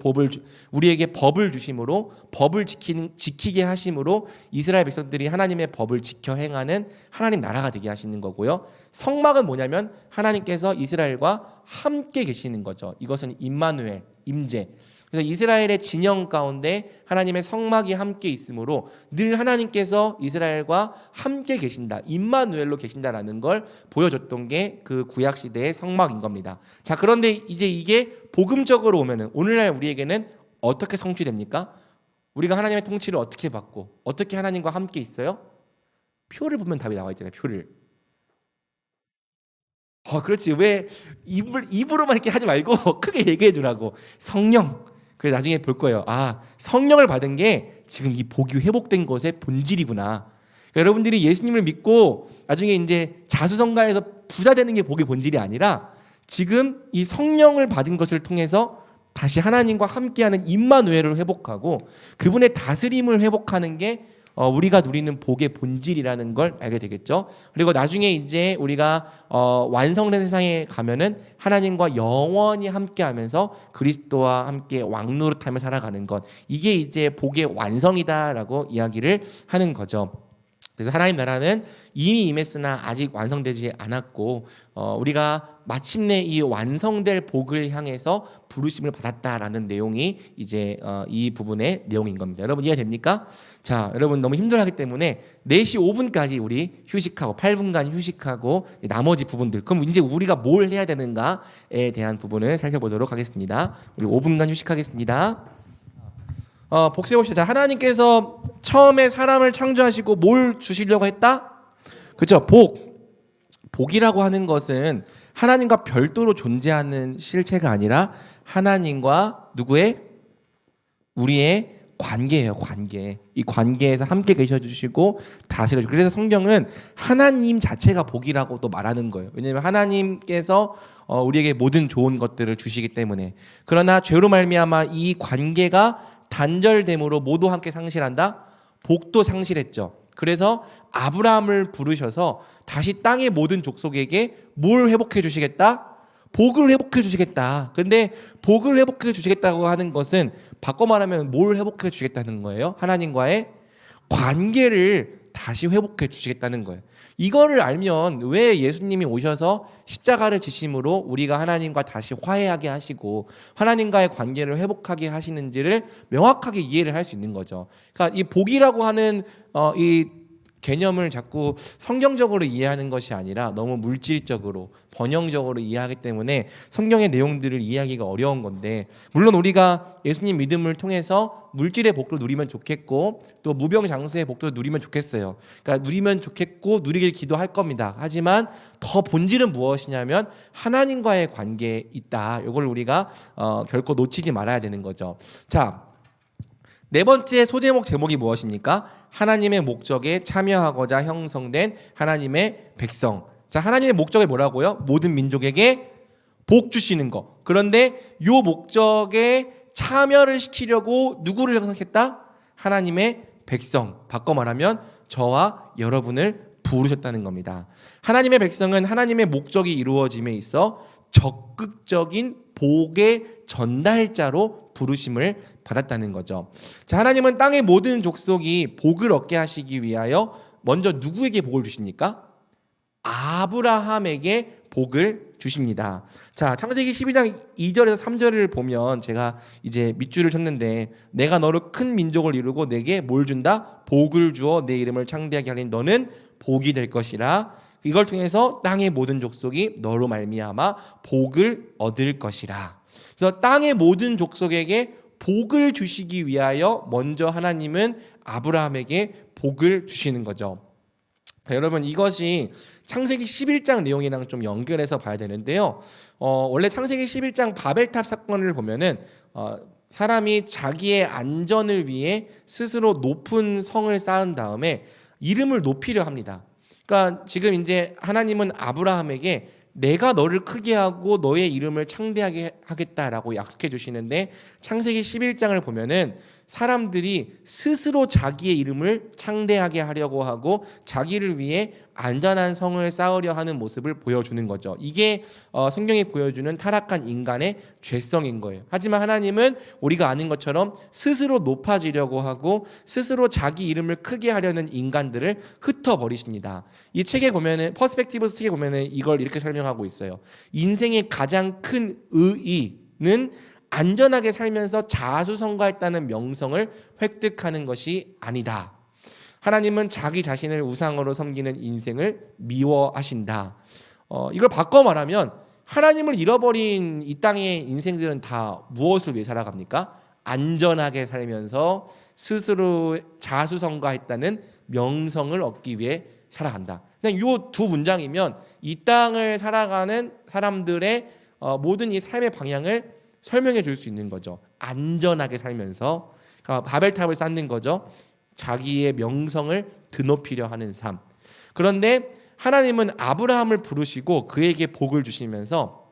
우리에게 법을 주심으로 법을 지키게 하심으로 이스라엘 백성들이 하나님의 법을 지켜 행하는 하나님 나라가 되게 하시는 거고요. 성막은 뭐냐면 하나님께서 이스라엘과 함께 계시는 거죠. 이것은 임마누엘, 임재. 그래서 이스라엘의 진영 가운데 하나님의 성막이 함께 있으므로 늘 하나님께서 이스라엘과 함께 계신다, 임마누엘로 계신다라는 걸 보여줬던 게 그 구약 시대의 성막인 겁니다. 자, 그런데 이제 이게 복음적으로 오면은 오늘날 우리에게는 어떻게 성취됩니까? 우리가 하나님의 통치를 어떻게 받고 어떻게 하나님과 함께 있어요? 표를 보면 답이 나와 있잖아요. 표를. 그렇지. 왜 입으로만 이렇게 하지 말고 크게 얘기해 주라고. 성령. 그래서 나중에 볼 거예요. 성령을 받은 게 지금 이 복이 회복된 것의 본질이구나. 그러니까 여러분들이 예수님을 믿고 나중에 이제 자수성가해서 부자 되는 게 복의 본질이 아니라 지금 이 성령을 받은 것을 통해서 다시 하나님과 함께하는 임마누엘을 회복하고 그분의 다스림을 회복하는 게 우리가 누리는 복의 본질이라는 걸 알게 되겠죠. 그리고 나중에 이제 우리가 완성된 세상에 가면은 하나님과 영원히 함께하면서 그리스도와 함께 왕노릇하며 살아가는 것, 이게 이제 복의 완성이다라고 이야기를 하는 거죠. 그래서 하나님 나라는 이미 임했으나 아직 완성되지 않았고 우리가 마침내 이 완성될 복을 향해서 부르심을 받았다라는 내용이 이제 이 부분의 내용인 겁니다. 여러분 이해됩니까? 자, 여러분 너무 힘들어하기 때문에 4시 5분까지 우리 휴식하고 8분간 휴식하고 나머지 부분들, 그럼 이제 우리가 뭘 해야 되는가에 대한 부분을 살펴보도록 하겠습니다. 우리 5분간 휴식하겠습니다. 복습해봅시다. 하나님께서 처음에 사람을 창조하시고 뭘 주시려고 했다? 그렇죠. 복이라고 하는 것은 하나님과 별도로 존재하는 실체가 아니라 하나님과 누구의? 우리의 관계예요. 관계. 이 관계에서 함께 계셔주시고 다스려주시고, 그래서 성경은 하나님 자체가 복이라고 또 말하는 거예요. 왜냐하면 하나님께서 우리에게 모든 좋은 것들을 주시기 때문에. 그러나 죄로 말미암아 이 관계가 단절됨으로 모두 함께 상실한다? 복도 상실했죠. 그래서 아브라함을 부르셔서 다시 땅의 모든 족속에게 뭘 회복해 주시겠다? 복을 회복해 주시겠다. 근데 복을 회복해 주시겠다고 하는 것은 바꿔 말하면 뭘 회복해 주시겠다는 거예요? 하나님과의 관계를 다시 회복해 주시겠다는 거예요. 이거를 알면 왜 예수님이 오셔서 십자가를 지심으로 우리가 하나님과 다시 화해하게 하시고 하나님과의 관계를 회복하게 하시는지를 명확하게 이해를 할 수 있는 거죠. 그러니까 이 복이라고 하는 이 개념을 자꾸 성경적으로 이해하는 것이 아니라 너무 물질적으로 번영적으로 이해하기 때문에 성경의 내용들을 이해하기가 어려운 건데, 물론 우리가 예수님 믿음을 통해서 물질의 복도 누리면 좋겠고 또 무병장수의 복도 누리면 좋겠어요. 그러니까 누리면 좋겠고 누리길 기도할 겁니다. 하지만 더 본질은 무엇이냐면 하나님과의 관계에 있다. 이걸 우리가 결코 놓치지 말아야 되는 거죠. 자, 4번째 소제목 제목이 무엇입니까? 하나님의 목적에 참여하고자 형성된 하나님의 백성. 자, 하나님의 목적이 뭐라고요? 모든 민족에게 복 주시는 거. 그런데 이 목적에 참여를 시키려고 누구를 형성했다? 하나님의 백성. 바꿔 말하면 저와 여러분을 부르셨다는 겁니다. 하나님의 백성은 하나님의 목적이 이루어짐에 있어 적극적인 복의 전달자로 부르심을 받았다는 거죠. 자, 하나님은 땅의 모든 족속이 복을 얻게 하시기 위하여 먼저 누구에게 복을 주십니까? 아브라함에게 복을 주십니다. 자, 창세기 12장 2절에서 3절을 보면 제가 이제 밑줄을 쳤는데, 내가 너를 큰 민족을 이루고 내게 뭘 준다? 복을 주어 내 이름을 창대하게 하리니 너는 복이 될 것이라. 이걸 통해서 땅의 모든 족속이 너로 말미암아 복을 얻을 것이라. 그래서 땅의 모든 족속에게 복을 주시기 위하여 먼저 하나님은 아브라함에게 복을 주시는 거죠. 자, 여러분 이것이 창세기 11장 내용이랑 좀 연결해서 봐야 되는데요. 원래 창세기 11장 바벨탑 사건을 보면은 사람이 자기의 안전을 위해 스스로 높은 성을 쌓은 다음에 이름을 높이려 합니다. 그러니까 지금 이제 하나님은 아브라함에게 내가 너를 크게 하고 너의 이름을 창대하게 하겠다라고 약속해 주시는데, 창세기 11장을 보면은 사람들이 스스로 자기의 이름을 창대하게 하려고 하고 자기를 위해 안전한 성을 쌓으려 하는 모습을 보여주는 거죠. 이게 성경이 보여주는 타락한 인간의 죄성인 거예요. 하지만 하나님은 우리가 아는 것처럼 스스로 높아지려고 하고 스스로 자기 이름을 크게 하려는 인간들을 흩어버리십니다. 이 책에 보면은 퍼스펙티브스 책에 보면은 이걸 이렇게 설명하고 있어요. 인생의 가장 큰 의의는 안전하게 살면서 자수성가했다는 명성을 획득하는 것이 아니다. 하나님은 자기 자신을 우상으로 섬기는 인생을 미워하신다. 이걸 바꿔 말하면 하나님을 잃어버린 이 땅의 인생들은 다 무엇을 위해 살아갑니까? 안전하게 살면서 스스로 자수성가했다는 명성을 얻기 위해 살아간다. 그냥 이 두 문장이면 이 땅을 살아가는 사람들의 모든 이 삶의 방향을 설명해 줄 수 있는 거죠. 안전하게 살면서, 그러니까 바벨탑을 쌓는 거죠. 자기의 명성을 드높이려 하는 삶. 그런데 하나님은 아브라함을 부르시고 그에게 복을 주시면서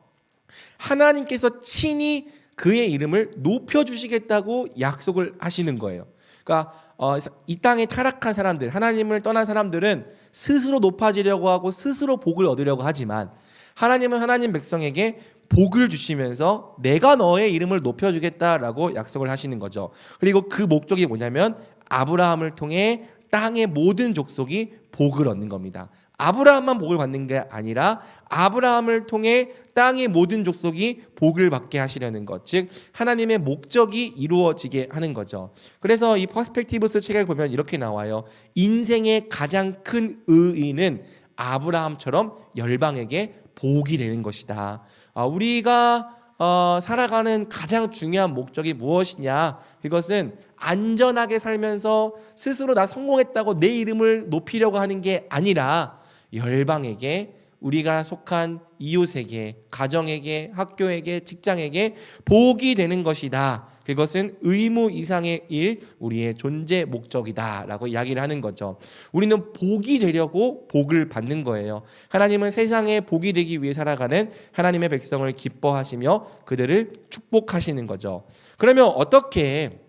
하나님께서 친히 그의 이름을 높여주시겠다고 약속을 하시는 거예요. 그러니까 이 땅에 타락한 사람들, 하나님을 떠난 사람들은 스스로 높아지려고 하고 스스로 복을 얻으려고 하지만 하나님은 하나님 백성에게 복을 주시면서 내가 너의 이름을 높여주겠다라고 약속을 하시는 거죠. 그리고 그 목적이 뭐냐면 아브라함을 통해 땅의 모든 족속이 복을 얻는 겁니다. 아브라함만 복을 받는 게 아니라 아브라함을 통해 땅의 모든 족속이 복을 받게 하시려는 것, 즉 하나님의 목적이 이루어지게 하는 거죠. 그래서 이 퍼스펙티브스 책을 보면 이렇게 나와요. 인생의 가장 큰 의의는 아브라함처럼 열방에게 복이 되는 것이다. 우리가 살아가는 가장 중요한 목적이 무엇이냐? 이것은 안전하게 살면서 스스로 나 성공했다고 내 이름을 높이려고 하는 게 아니라 열방에게, 우리가 속한 이웃에게, 가정에게, 학교에게, 직장에게 복이 되는 것이다. 그것은 의무 이상의 일, 우리의 존재 목적이다라고 이야기를 하는 거죠. 우리는 복이 되려고 복을 받는 거예요. 하나님은 세상에 복이 되기 위해 살아가는 하나님의 백성을 기뻐하시며 그들을 축복하시는 거죠. 그러면 어떻게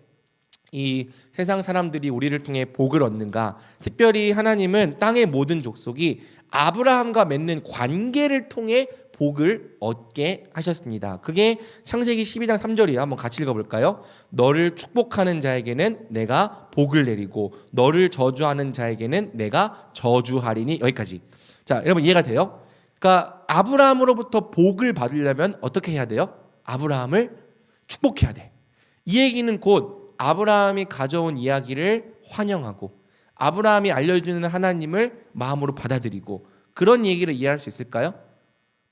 이 세상 사람들이 우리를 통해 복을 얻는가? 특별히 하나님은 땅의 모든 족속이 아브라함과 맺는 관계를 통해 복을 얻게 하셨습니다. 그게 창세기 12장 3절이에요. 한번 같이 읽어볼까요? 너를 축복하는 자에게는 내가 복을 내리고 너를 저주하는 자에게는 내가 저주하리니. 여기까지. 자, 여러분 이해가 돼요? 그러니까 아브라함으로부터 복을 받으려면 어떻게 해야 돼요? 아브라함을 축복해야 돼. 이 얘기는 곧 아브라함이 가져온 이야기를 환영하고 아브라함이 알려주는 하나님을 마음으로 받아들이고, 그런 얘기를 이해할 수 있을까요?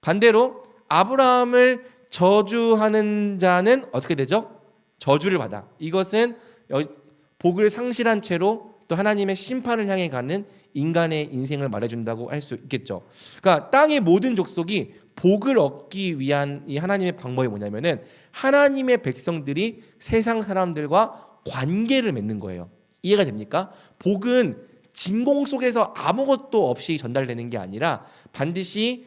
반대로 아브라함을 저주하는 자는 어떻게 되죠? 저주를 받아. 이것은 복을 상실한 채로 또 하나님의 심판을 향해 가는 인간의 인생을 말해준다고 할 수 있겠죠. 그러니까 땅의 모든 족속이 복을 얻기 위한 이 하나님의 방법이 뭐냐면은 하나님의 백성들이 세상 사람들과 관계를 맺는 거예요. 이해가 됩니까? 복은 진공 속에서 아무것도 없이 전달되는 게 아니라 반드시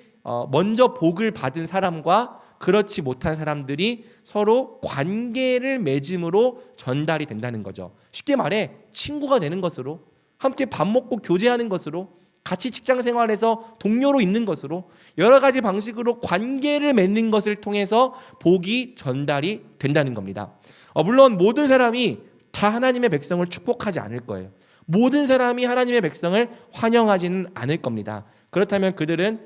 먼저 복을 받은 사람과 그렇지 못한 사람들이 서로 관계를 맺음으로 전달이 된다는 거죠. 쉽게 말해 친구가 되는 것으로, 함께 밥 먹고 교제하는 것으로, 같이 직장 생활에서 동료로 있는 것으로, 여러 가지 방식으로 관계를 맺는 것을 통해서 복이 전달이 된다는 겁니다. 물론 모든 사람이 다 하나님의 백성을 축복하지 않을 거예요. 모든 사람이 하나님의 백성을 환영하지는 않을 겁니다. 그렇다면 그들은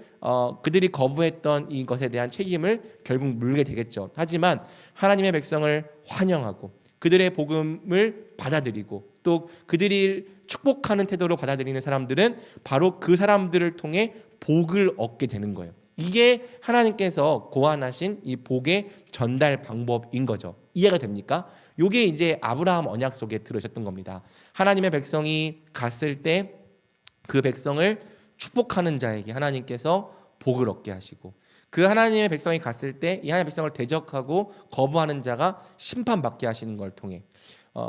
그들이 거부했던 이것에 대한 책임을 결국 물게 되겠죠. 하지만 하나님의 백성을 환영하고 그들의 복음을 받아들이고 또 그들이 축복하는 태도로 받아들이는 사람들은 바로 그 사람들을 통해 복을 얻게 되는 거예요. 이게 하나님께서 고안하신 이 복의 전달 방법인 거죠. 이해가 됩니까? 이게 이제 아브라함 언약 속에 들어있었던 겁니다. 하나님의 백성이 갔을 때 그 백성을 축복하는 자에게 하나님께서 복을 얻게 하시고, 그 하나님의 백성이 갔을 때 이 하나님의 백성을 대적하고 거부하는 자가 심판받게 하시는 걸 통해,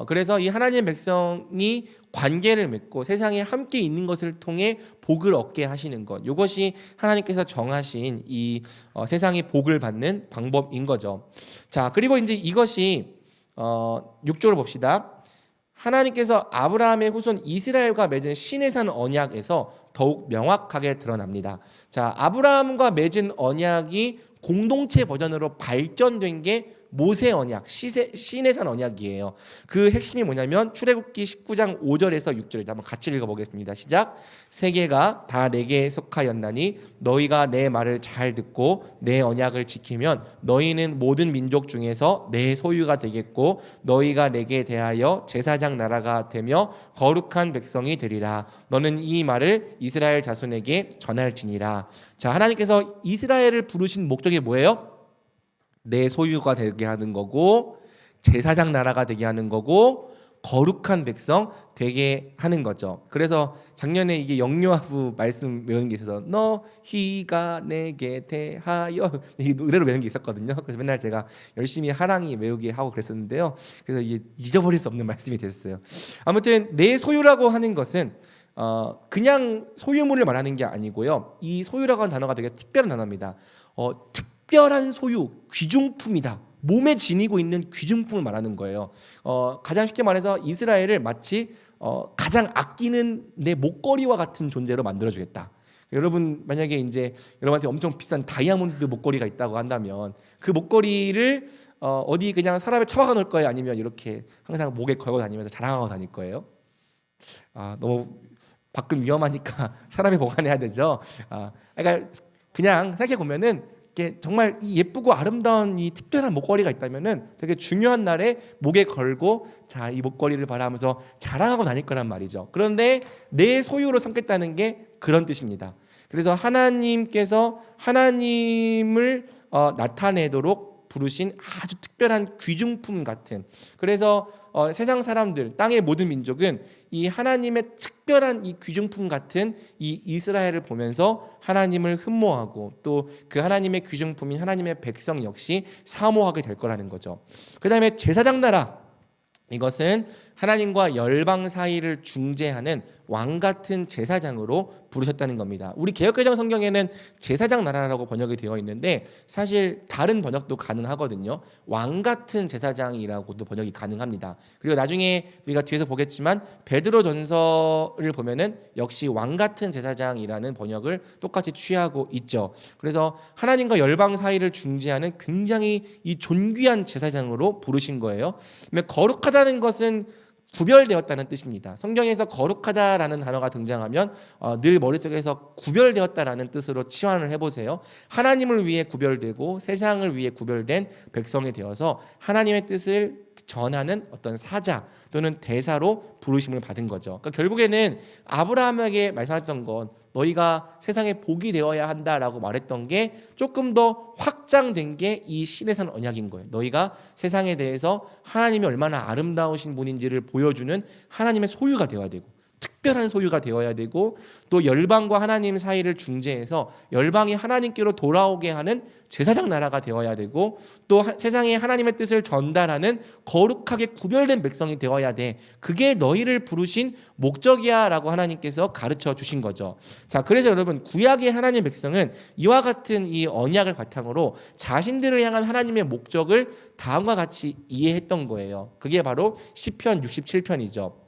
그래서 이 하나님의 백성이 관계를 맺고 세상에 함께 있는 것을 통해 복을 얻게 하시는 것, 이것이 하나님께서 정하신 이 세상이 복을 받는 방법인 거죠. 자, 그리고 이제 이것이 6절을 봅시다. 하나님께서 아브라함의 후손 이스라엘과 맺은 시내산 언약에서 더욱 명확하게 드러납니다. 자, 아브라함과 맺은 언약이 공동체 버전으로 발전된 게 모세 언약, 시내산 언약이에요. 그 핵심이 뭐냐면 출애굽기 19장 5절에서 6절에 한번 같이 읽어보겠습니다. 시작. 세계가 다 내게 속하였나니 너희가 내 말을 잘 듣고 내 언약을 지키면 너희는 모든 민족 중에서 내 소유가 되겠고 너희가 내게 대하여 제사장 나라가 되며 거룩한 백성이 되리라. 너는 이 말을 이스라엘 자손에게 전할지니라. 자, 하나님께서 이스라엘을 부르신 목적이 뭐예요? 내 소유가 되게 하는 거고 제사장 나라가 되게 하는 거고 거룩한 백성 되게 하는 거죠. 그래서 작년에 이게 영유아부 말씀 외우는 게 있어서 너희가 내게 대하여 이 노래로 외우는 게 있었거든요. 그래서 맨날 제가 열심히 하랑이 외우게 하고 그랬었는데요. 그래서 이게 잊어버릴 수 없는 말씀이 됐어요. 아무튼 내 소유라고 하는 것은 그냥 소유물을 말하는 게 아니고요. 이 소유라고 하는 단어가 되게 특별한 단어입니다. 특별한 소유, 귀중품이다 몸에 지니고 있는 귀중품을 말하는 거예요. 가장 쉽게 말해서 이스라엘을 마치 가장 아끼는 내 목걸이와 같은 존재로 만들어주겠다. 여러분 만약에 이제 여러분한테 엄청 비싼 다이아몬드 목걸이가 있다고 한다면 그 목걸이를 어디 그냥 사람을 처박아 놓을 거예요? 아니면 이렇게 항상 목에 걸고 다니면서 자랑하고 다닐 거예요? 너무 밖은 위험하니까 사람이 보관해야 되죠. 그러니까 그냥 생각해 보면은 이게 정말 이 예쁘고 아름다운 이 특별한 목걸이가 있다면은 되게 중요한 날에 목에 걸고 자, 이 목걸이를 바라면서 자랑하고 다닐 거란 말이죠. 그런데 내 소유로 삼겠다는 게 그런 뜻입니다. 그래서 하나님께서 하나님을 나타내도록 부르신 아주 특별한 귀중품 같은, 그래서 세상 사람들, 땅의 모든 민족은 이 하나님의 특별한 이 귀중품 같은 이 이스라엘을 보면서 하나님을 흠모하고 또 그 하나님의 귀중품인 하나님의 백성 역시 사모하게 될 거라는 거죠. 그 다음에 제사장 나라, 이것은 하나님과 열방 사이를 중재하는 왕 같은 제사장으로 부르셨다는 겁니다. 우리 개역개정 성경에는 제사장 나라라고 번역이 되어 있는데 사실 다른 번역도 가능하거든요. 왕 같은 제사장이라고도 번역이 가능합니다. 그리고 나중에 우리가 뒤에서 보겠지만 베드로전서를 보면은 역시 왕 같은 제사장이라는 번역을 똑같이 취하고 있죠. 그래서 하나님과 열방 사이를 중재하는 굉장히 이 존귀한 제사장으로 부르신 거예요. 거룩하다는 것은 구별되었다는 뜻입니다. 성경에서 거룩하다라는 단어가 등장하면 늘 머릿속에서 구별되었다라는 뜻으로 치환을 해보세요. 하나님을 위해 구별되고 세상을 위해 구별된 백성이 되어서 하나님의 뜻을 전하는 어떤 사자 또는 대사로 부르심을 받은 거죠. 그러니까 결국에는 아브라함에게 말씀했던 건 너희가 세상에 복이 되어야 한다라고 말했던 게 조금 더 확장된 게 이 신의 산 언약인 거예요. 너희가 세상에 대해서 하나님이 얼마나 아름다우신 분인지를 보여주는 하나님의 소유가 되어야 되고 특별한 소유가 되어야 되고 또 열방과 하나님 사이를 중재해서 열방이 하나님께로 돌아오게 하는 제사장 나라가 되어야 되고 또 세상에 하나님의 뜻을 전달하는 거룩하게 구별된 백성이 되어야 돼. 그게 너희를 부르신 목적이야 라고 하나님께서 가르쳐 주신 거죠. 자, 그래서 여러분 구약의 하나님의 백성은 이와 같은 이 언약을 바탕으로 자신들을 향한 하나님의 목적을 다음과 같이 이해했던 거예요. 그게 바로 시편 67편이죠.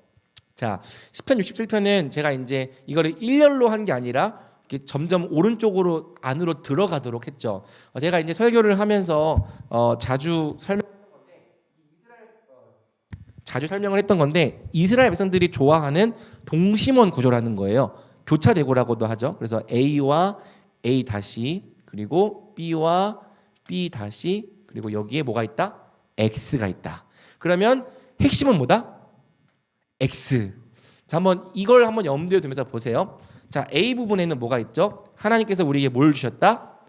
자, 시편 67편은 제가 이제 이거를 일렬로 한 게 아니라 점점 오른쪽으로 안으로 들어가도록 했죠. 제가 이제 설교를 하면서 자주 설명을 했던 건데 이스라엘 백성들이 좋아하는 동심원 구조라는 거예요. 교차대고라고도 하죠. 그래서 A와 A 다시 그리고 B와 B 다시 그리고 여기에 뭐가 있다? X가 있다. 그러면 핵심은 뭐다? X. 자, 이걸 한번 염두에 두면서 보세요. 자, A 부분에는 뭐가 있죠? 하나님께서 우리에게 뭘 주셨다?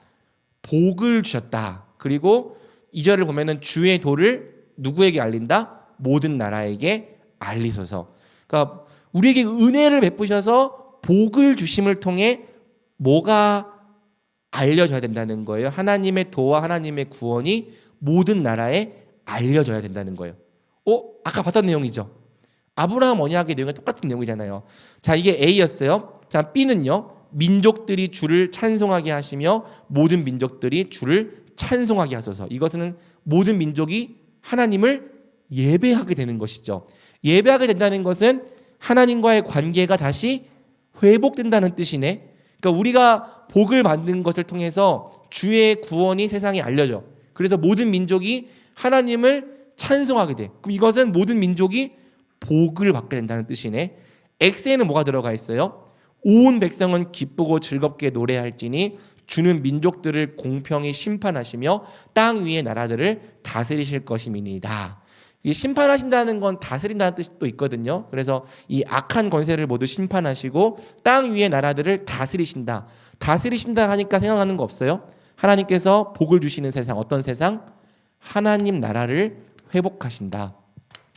복을 주셨다. 그리고 2절을 보면은 주의 도를 누구에게 알린다? 모든 나라에게 알리소서. 그러니까 우리에게 은혜를 베푸셔서 복을 주심을 통해 뭐가 알려져야 된다는 거예요. 하나님의 도와 하나님의 구원이 모든 나라에 알려져야 된다는 거예요. 아까 봤던 내용이죠. 아브라함 언약의 내용과 똑같은 내용이잖아요. 자, 이게 A였어요. 자, B는요. 민족들이 주를 찬송하게 하시며 모든 민족들이 주를 찬송하게 하소서. 이것은 모든 민족이 하나님을 예배하게 되는 것이죠. 예배하게 된다는 것은 하나님과의 관계가 다시 회복된다는 뜻이네. 그러니까 우리가 복을 받는 것을 통해서 주의 구원이 세상에 알려져. 그래서 모든 민족이 하나님을 찬송하게 돼. 그럼 이것은 모든 민족이 복을 받게 된다는 뜻이네. X에는 뭐가 들어가 있어요? 온 백성은 기쁘고 즐겁게 노래할지니 주는 민족들을 공평히 심판하시며 땅 위의 나라들을 다스리실 것임이니이다. 이 심판하신다는 건 다스린다는 뜻도 있거든요. 그래서 이 악한 권세를 모두 심판하시고 땅 위의 나라들을 다스리신다. 다스리신다 하니까 생각하는 거 없어요? 하나님께서 복을 주시는 세상, 어떤 세상? 하나님 나라를 회복하신다.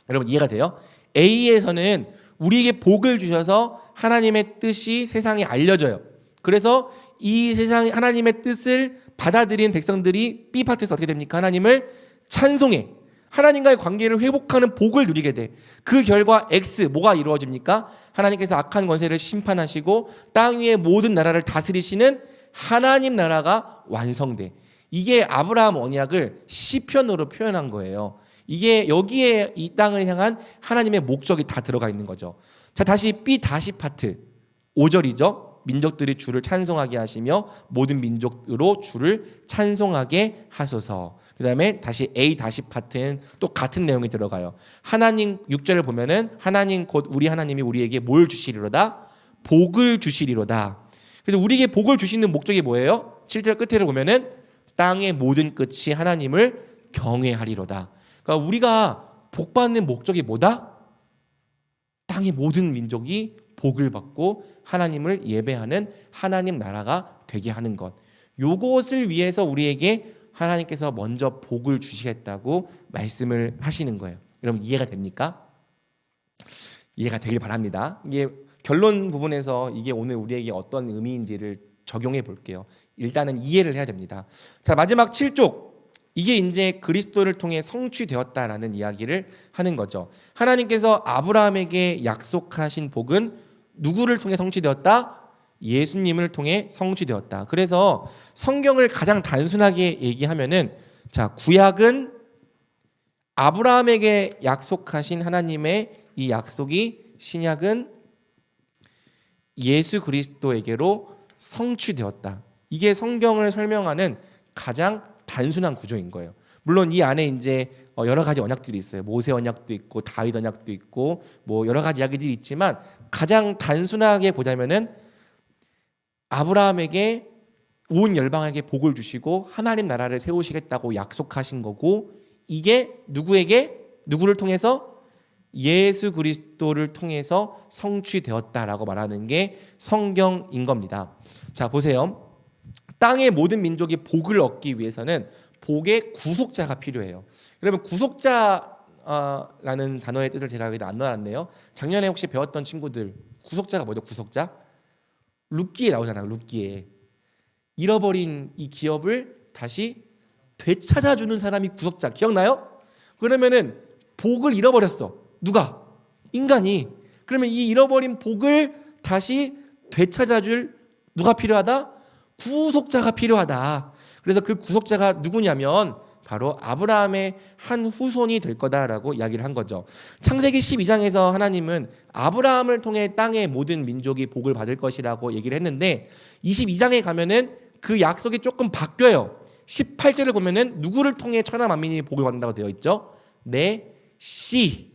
여러분 이해가 돼요? A에서는 우리에게 복을 주셔서 하나님의 뜻이 세상에 알려져요. 그래서 이 세상 하나님의 뜻을 받아들인 백성들이 B 파트에서 어떻게 됩니까? 하나님을 찬송해. 하나님과의 관계를 회복하는 복을 누리게 돼. 그 결과 X 뭐가 이루어집니까? 하나님께서 악한 권세를 심판하시고 땅 위의 모든 나라를 다스리시는 하나님 나라가 완성돼. 이게 아브라함 언약을 시편으로 표현한 거예요. 이게 여기에 이 땅을 향한 하나님의 목적이 다 들어가 있는 거죠. 자, 다시 B 다시 파트 5절이죠. 민족들이 주를 찬송하게 하시며 모든 민족으로 주를 찬송하게 하소서. 그 다음에 다시 A 다시 파트는 또 같은 내용이 들어가요. 하나님 6절을 보면은 하나님 곧 우리 하나님이 우리에게 뭘 주시리로다? 복을 주시리로다. 그래서 우리에게 복을 주시는 목적이 뭐예요? 7절 끝에를 보면은 땅의 모든 끝이 하나님을 경외하리로다. 그러니까 우리가 복받는 목적이 뭐다? 땅의 모든 민족이 복을 받고 하나님을 예배하는 하나님 나라가 되게 하는 것. 요것을 위해서 우리에게 하나님께서 먼저 복을 주시겠다고 말씀을 하시는 거예요. 여러분 이해가 됩니까? 이해가 되길 바랍니다. 이게 결론 부분에서 이게 오늘 우리에게 어떤 의미인지를 적용해 볼게요. 일단은 이해를 해야 됩니다. 자, 마지막 7쪽. 이게 이제 그리스도를 통해 성취되었다라는 이야기를 하는 거죠. 하나님께서 아브라함에게 약속하신 복은 누구를 통해 성취되었다? 예수님을 통해 성취되었다. 그래서 성경을 가장 단순하게 얘기하면은 자, 구약은 아브라함에게 약속하신 하나님의 이 약속이 신약은 예수 그리스도에게로 성취되었다. 이게 성경을 설명하는 가장 단순한 구조인 거예요. 물론 이 안에 이제 여러 가지 언약들이 있어요. 모세 언약도 있고 다윗 언약도 있고 뭐 여러 가지 이야기들이 있지만 가장 단순하게 보자면은 아브라함에게 온 열방에게 복을 주시고 하나님 나라를 세우시겠다고 약속하신 거고 이게 누구를 통해서 예수 그리스도를 통해서 성취되었다라고 말하는 게 성경인 겁니다. 자, 보세요. 땅의 모든 민족이 복을 얻기 위해서는 복의 구속자가 필요해요. 여러분 구속자라는 단어의 뜻을 제가 여기다 안 넣어놨네요. 작년에 혹시 배웠던 친구들 구속자가 뭐죠? 구속자? 룻기에 나오잖아요. 룻기에 잃어버린 이 기업을 다시 되찾아주는 사람이 구속자. 기억나요? 그러면은 복을 잃어버렸어. 누가? 인간이. 그러면 이 잃어버린 복을 다시 되찾아줄 누가 필요하다? 구속자가 필요하다. 그래서 그 구속자가 누구냐면 바로 아브라함의 한 후손이 될 거다라고 이야기를 한 거죠. 창세기 12장에서 하나님은 아브라함을 통해 땅의 모든 민족이 복을 받을 것이라고 얘기를 했는데 22장에 가면은 그 약속이 조금 바뀌어요. 18절을 보면은 누구를 통해 천하 만민이 복을 받는다고 되어 있죠? 내 씨.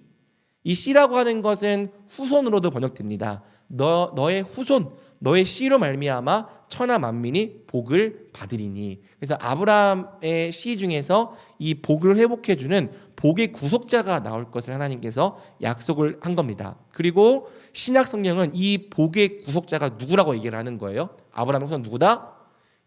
이 씨라고 하는 것은 후손으로도 번역됩니다. 너의 후손, 너의 씨로 말미암아 천하 만민이 복을 받으리니. 그래서 아브라함의 씨 중에서 이 복을 회복해 주는 복의 구속자가 나올 것을 하나님께서 약속을 한 겁니다. 그리고 신약 성경은 이 복의 구속자가 누구라고 얘기를 하는 거예요? 아브라함의 후손 누구다?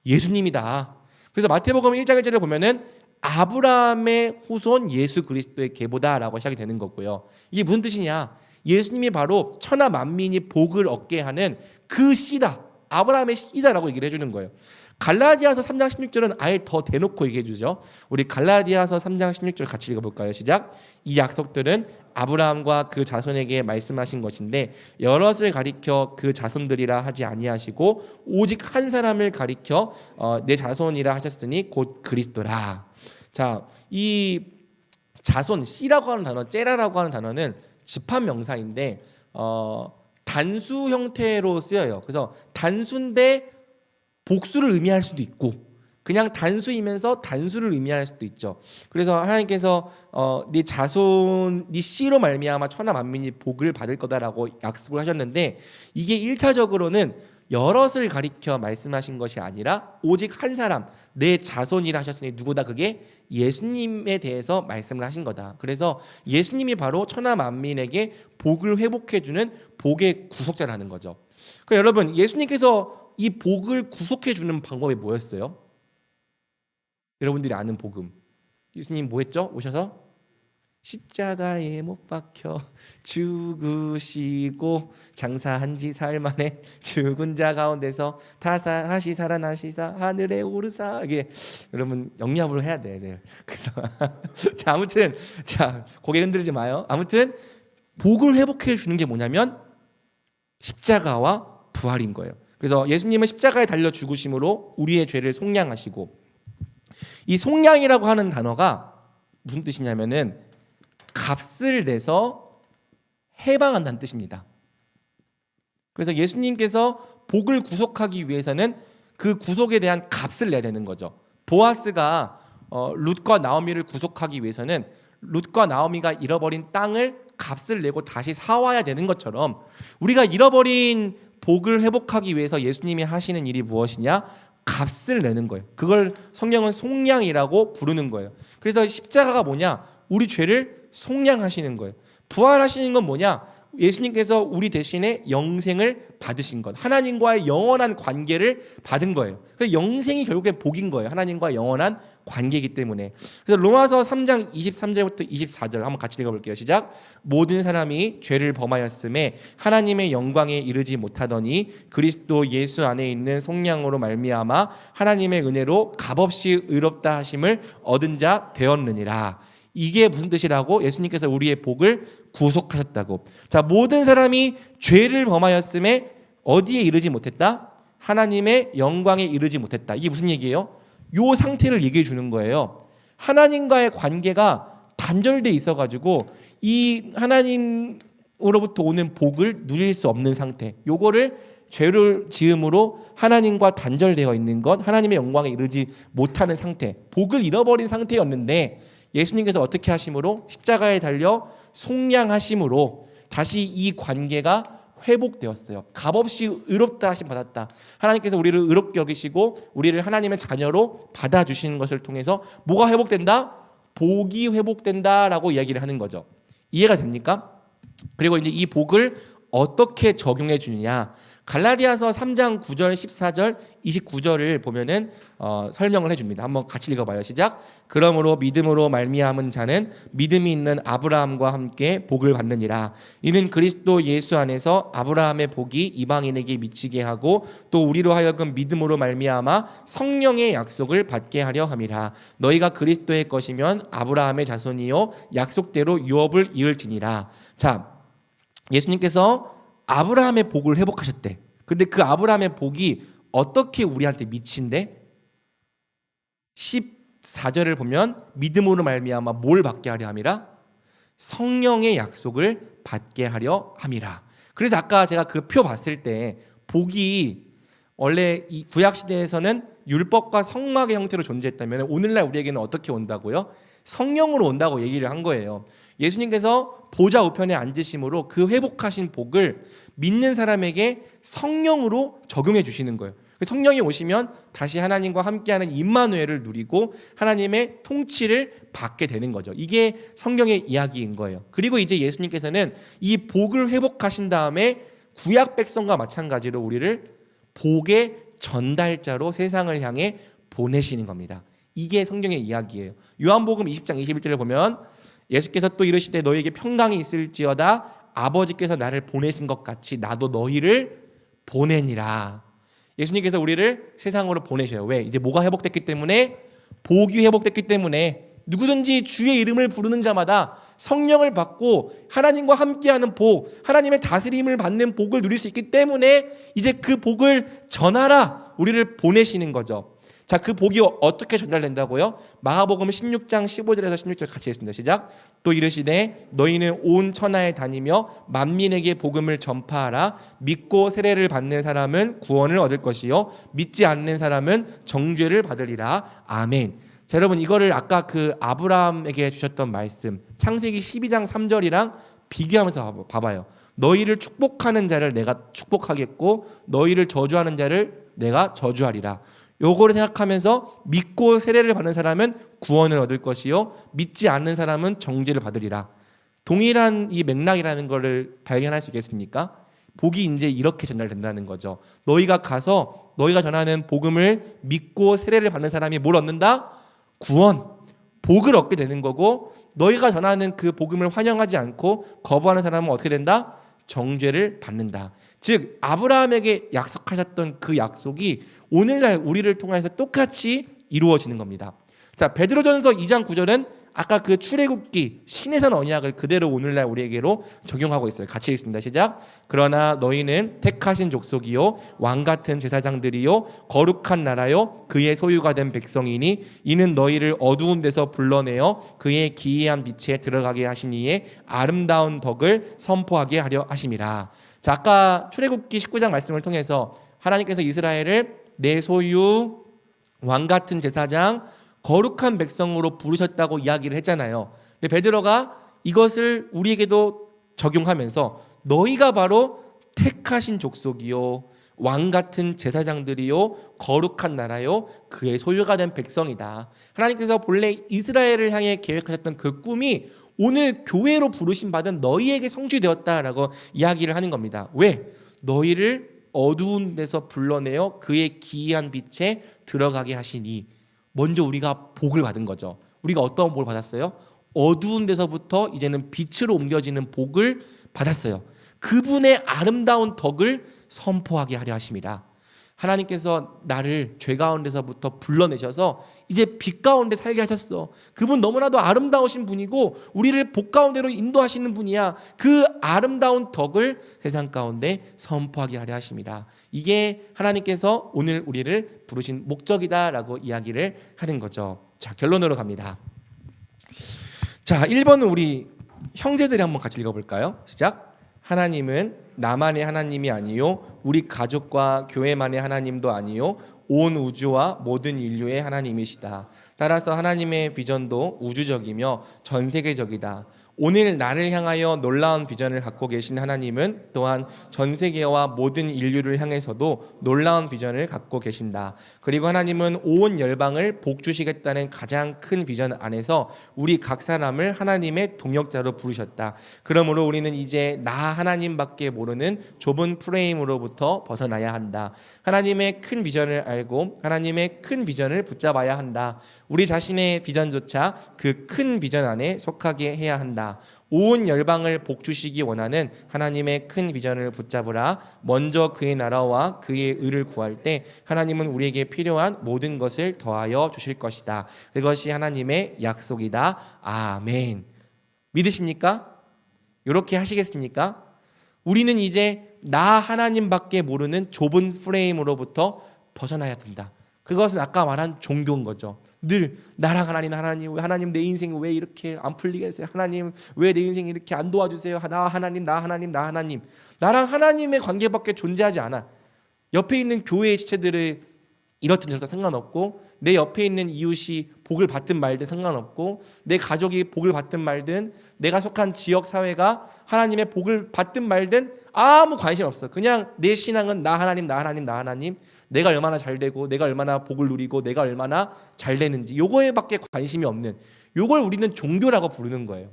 예수님이다. 그래서 마태복음 1장 1절을 보면은 아브라함의 후손 예수 그리스도의 계보다라고 시작이 되는 거고요. 이게 무슨 뜻이냐? 예수님이 바로 천하 만민이 복을 얻게 하는 그 씨다. 아브라함의 씨다라고 얘기를 해주는 거예요. 갈라디아서 3장 16절은 아예 더 대놓고 얘기해 주죠. 우리 갈라디아서 3장 16절 같이 읽어볼까요? 시작. 이 약속들은 아브라함과 그 자손에게 말씀하신 것인데 여럿을 가리켜 그 자손들이라 하지 아니하시고 오직 한 사람을 가리켜 내 자손이라 하셨으니 곧 그리스도라. 자, 이 자손 씨라고 하는 단어, 째라라고 하는 단어는 집합 명사인데 단수 형태로 쓰여요. 그래서 단수인데 복수를 의미할 수도 있고 그냥 단수이면서 단수를 의미할 수도 있죠. 그래서 하나님께서 네 자손, 네 씨로 말미암아 천하 만민이 복을 받을 거다라고 약속을 하셨는데 이게 1차적으로는 여럿을 가리켜 말씀하신 것이 아니라 오직 한 사람, 내 자손이라 하셨으니 누구다? 그게 예수님에 대해서 말씀을 하신 거다. 그래서 예수님이 바로 천하 만민에게 복을 회복해 주는 복의 구속자라는 거죠. 그러니까 여러분, 예수님께서 이 복을 구속해 주는 방법이 뭐였어요? 여러분들이 아는 복음. 예수님 뭐 했죠? 오셔서 십자가에 못 박혀 죽으시고 장사한 지 사흘 만에 죽은 자 가운데서 다시 살아나시사 하늘에 오르사. 이게 여러분 영리합으로 해야 돼. 네. 그래서 자, 아무튼 자, 고개 흔들지 마요. 아무튼 복을 회복해 주는 게 뭐냐면 십자가와 부활인 거예요. 그래서 예수님은 십자가에 달려 죽으심으로 우리의 죄를 속량하시고 이 속량이라고 하는 단어가 무슨 뜻이냐면은 값을 내서 해방한다는 뜻입니다. 그래서 예수님께서 복을 구속하기 위해서는 그 구속에 대한 값을 내야 되는 거죠. 보아스가 룻과 나오미를 구속하기 위해서는 룻과 나오미가 잃어버린 땅을 값을 내고 다시 사와야 되는 것처럼 우리가 잃어버린 복을 회복하기 위해서 예수님이 하시는 일이 무엇이냐? 값을 내는 거예요. 그걸 성경은 속량이라고 부르는 거예요. 그래서 십자가가 뭐냐? 우리 죄를 속량하시는 거예요. 부활하시는 건 뭐냐? 예수님께서 우리 대신에 영생을 받으신 것, 하나님과의 영원한 관계를 받은 거예요. 그래서 영생이 결국엔 복인 거예요. 하나님과 영원한 관계이기 때문에. 그래서 로마서 3장 23절부터 24절 한번 같이 읽어볼게요. 시작. 모든 사람이 죄를 범하였음에 하나님의 영광에 이르지 못하더니 그리스도 예수 안에 있는 속량으로 말미암아 하나님의 은혜로 값없이 의롭다 하심을 얻은 자 되었느니라. 이게 무슨 뜻이라고? 예수님께서 우리의 복을 구속하셨다고. 자, 모든 사람이 죄를 범하였음에 어디에 이르지 못했다? 하나님의 영광에 이르지 못했다. 이게 무슨 얘기예요? 요 상태를 얘기해 주는 거예요. 하나님과의 관계가 단절돼 있어가지고 이 하나님으로부터 오는 복을 누릴 수 없는 상태. 요거를 죄를 지음으로 하나님과 단절되어 있는 것, 하나님의 영광에 이르지 못하는 상태, 복을 잃어버린 상태였는데 예수님께서 어떻게 하심으로? 십자가에 달려 속량하심으로 다시 이 관계가 회복되었어요. 값없이 의롭다 하심 받았다. 하나님께서 우리를 의롭게 여기시고 우리를 하나님의 자녀로 받아주시는 것을 통해서 뭐가 회복된다? 복이 회복된다라고 이야기를 하는 거죠. 이해가 됩니까? 그리고 이제 이 복을 어떻게 적용해 주느냐? 갈라디아서 3장 9절, 14절, 29절을 보면은 설명을 해줍니다. 한번 같이 읽어봐요. 시작. 그러므로 믿음으로 말미암은 자는 믿음이 있는 아브라함과 함께 복을 받느니라. 이는 그리스도 예수 안에서 아브라함의 복이 이방인에게 미치게 하고 또 우리로 하여금 믿음으로 말미암아 성령의 약속을 받게 하려 함이라. 너희가 그리스도의 것이면 아브라함의 자손이요 약속대로 유업을 이을지니라. 자, 예수님께서 아브라함의 복을 회복하셨대. 근데 그 아브라함의 복이 어떻게 우리한테 미친대? 14절을 보면 믿음으로 말미암아 뭘 받게 하려 함이라? 성령의 약속을 받게 하려 함이라. 그래서 아까 제가 그 표 봤을 때 복이 원래 이 구약 시대에서는 율법과 성막의 형태로 존재했다면 오늘날 우리에게는 어떻게 온다고요? 성령으로 온다고 얘기를 한 거예요. 예수님께서 보좌 우편에 앉으심으로 그 회복하신 복을 믿는 사람에게 성령으로 적용해 주시는 거예요. 성령이 오시면 다시 하나님과 함께하는 임마누엘을 누리고 하나님의 통치를 받게 되는 거죠. 이게 성경의 이야기인 거예요. 그리고 이제 예수님께서는 이 복을 회복하신 다음에 구약 백성과 마찬가지로 우리를 복의 전달자로 세상을 향해 보내시는 겁니다. 이게 성경의 이야기예요. 요한복음 20장 21절을 보면 예수께서 또 이르시되 너희에게 평강이 있을지어다 아버지께서 나를 보내신 것 같이 나도 너희를 보내니라. 예수님께서 우리를 세상으로 보내셔요. 왜? 이제 뭐가 회복됐기 때문에? 복이 회복됐기 때문에 누구든지 주의 이름을 부르는 자마다 성령을 받고 하나님과 함께하는 복, 하나님의 다스림을 받는 복을 누릴 수 있기 때문에 이제 그 복을 전하라 우리를 보내시는 거죠. 자, 그 복이 어떻게 전달된다고요? 마가복음 16장 15절에서 16절 같이 했습니다. 시작. 또 이르시되 너희는 온 천하에 다니며 만민에게 복음을 전파하라. 믿고 세례를 받는 사람은 구원을 얻을 것이요 믿지 않는 사람은 정죄를 받으리라. 아멘. 자, 여러분 이거를 아까 그 아브라함에게 주셨던 말씀 창세기 12장 3절이랑 비교하면서 봐봐요. 너희를 축복하는 자를 내가 축복하겠고 너희를 저주하는 자를 내가 저주하리라. 요거를 생각하면서 믿고 세례를 받는 사람은 구원을 얻을 것이요 믿지 않는 사람은 정죄를 받으리라. 동일한 이 맥락이라는 것을 발견할 수 있겠습니까? 복이 이제 이렇게 전달된다는 거죠. 너희가 가서 너희가 전하는 복음을 믿고 세례를 받는 사람이 뭘 얻는다? 구원, 복을 얻게 되는 거고 너희가 전하는 그 복음을 환영하지 않고 거부하는 사람은 어떻게 된다? 정죄를 받는다. 즉 아브라함에게 약속하셨던 그 약속이 오늘날 우리를 통해서 똑같이 이루어지는 겁니다. 자, 베드로전서 2장 9절은 아까 그 출애굽기 신에선 언약을 그대로 오늘날 우리에게로 적용하고 있어요. 같이 읽습니다. 시작. 그러나 너희는 택하신 족속이요 왕 같은 제사장들이요 거룩한 나라요 그의 소유가 된 백성이니 이는 너희를 어두운 데서 불러내어 그의 기이한 빛에 들어가게 하신 이의 아름다운 덕을 선포하게 하려 하심이라. 자, 아까 출애굽기 19장 말씀을 통해서 하나님께서 이스라엘을 내 소유 왕 같은 제사장 거룩한 백성으로 부르셨다고 이야기를 했잖아요. 근데 베드로가 이것을 우리에게도 적용하면서 너희가 바로 택하신 족속이요 왕 같은 제사장들이요 거룩한 나라요 그의 소유가 된 백성이다. 하나님께서 본래 이스라엘을 향해 계획하셨던 그 꿈이 오늘 교회로 부르심 받은 너희에게 성취되었다라고 이야기를 하는 겁니다. 왜? 너희를 어두운 데서 불러내어 그의 기이한 빛에 들어가게 하시니. 먼저 우리가 복을 받은 거죠. 우리가 어떤 복을 받았어요? 어두운 데서부터 이제는 빛으로 옮겨지는 복을 받았어요. 그분의 아름다운 덕을 선포하게 하려 하심이라. 하나님께서 나를 죄 가운데서부터 불러내셔서 이제 빛 가운데 살게 하셨어. 그분 너무나도 아름다우신 분이고 우리를 복 가운데로 인도하시는 분이야. 그 아름다운 덕을 세상 가운데 선포하게 하려 하심이라. 이게 하나님께서 오늘 우리를 부르신 목적이다라고 이야기를 하는 거죠. 자, 결론으로 갑니다. 자, 1번은 우리 형제들이 한번 같이 읽어볼까요? 시작. 하나님은 나만의 하나님이 아니요 우리 가족과 교회만의 하나님도 아니요 온 우주와 모든 인류의 하나님이시다. 따라서 하나님의 비전도 우주적이며 전 세계적이다. 오늘 나를 향하여 놀라운 비전을 갖고 계신 하나님은 또한 전 세계와 모든 인류를 향해서도 놀라운 비전을 갖고 계신다. 그리고 하나님은 온 열방을 복 주시겠다는 가장 큰 비전 안에서 우리 각 사람을 하나님의 동역자로 부르셨다. 그러므로 우리는 이제 나 하나님밖에 모르는 좁은 프레임으로부터 벗어나야 한다. 하나님의 큰 비전을 알고 하나님의 큰 비전을 붙잡아야 한다. 우리 자신의 비전조차 그 큰 비전 안에 속하게 해야 한다. 온 열방을 복 주시기 원하는 하나님의 큰 비전을 붙잡으라. 먼저 그의 나라와 그의 의를 구할 때 하나님은 우리에게 필요한 모든 것을 더하여 주실 것이다. 그것이 하나님의 약속이다. 아멘. 믿으십니까? 이렇게 하시겠습니까? 우리는 이제 나 하나님밖에 모르는 좁은 프레임으로부터 벗어나야 된다. 그것은 아까 말한 종교인 거죠. 늘 나랑 하나님 내 인생이 왜 이렇게 안 풀리겠어요? 하나님 왜 내 인생이 이렇게 안 도와주세요? 나 하나님 나랑 하나님의 관계밖에 존재하지 않아. 옆에 있는 교회의 지체들을 이렇든 저렇든 상관없고 내 옆에 있는 이웃이 복을 받든 말든 상관없고 내 가족이 복을 받든 말든 내가 속한 지역 사회가 하나님의 복을 받든 말든 아무 관심 없어. 그냥 내 신앙은 나 하나님 내가 얼마나 잘 되고 내가 얼마나 복을 누리고 내가 얼마나 잘 되는지 요거에밖에 관심이 없는, 요걸 우리는 종교라고 부르는 거예요.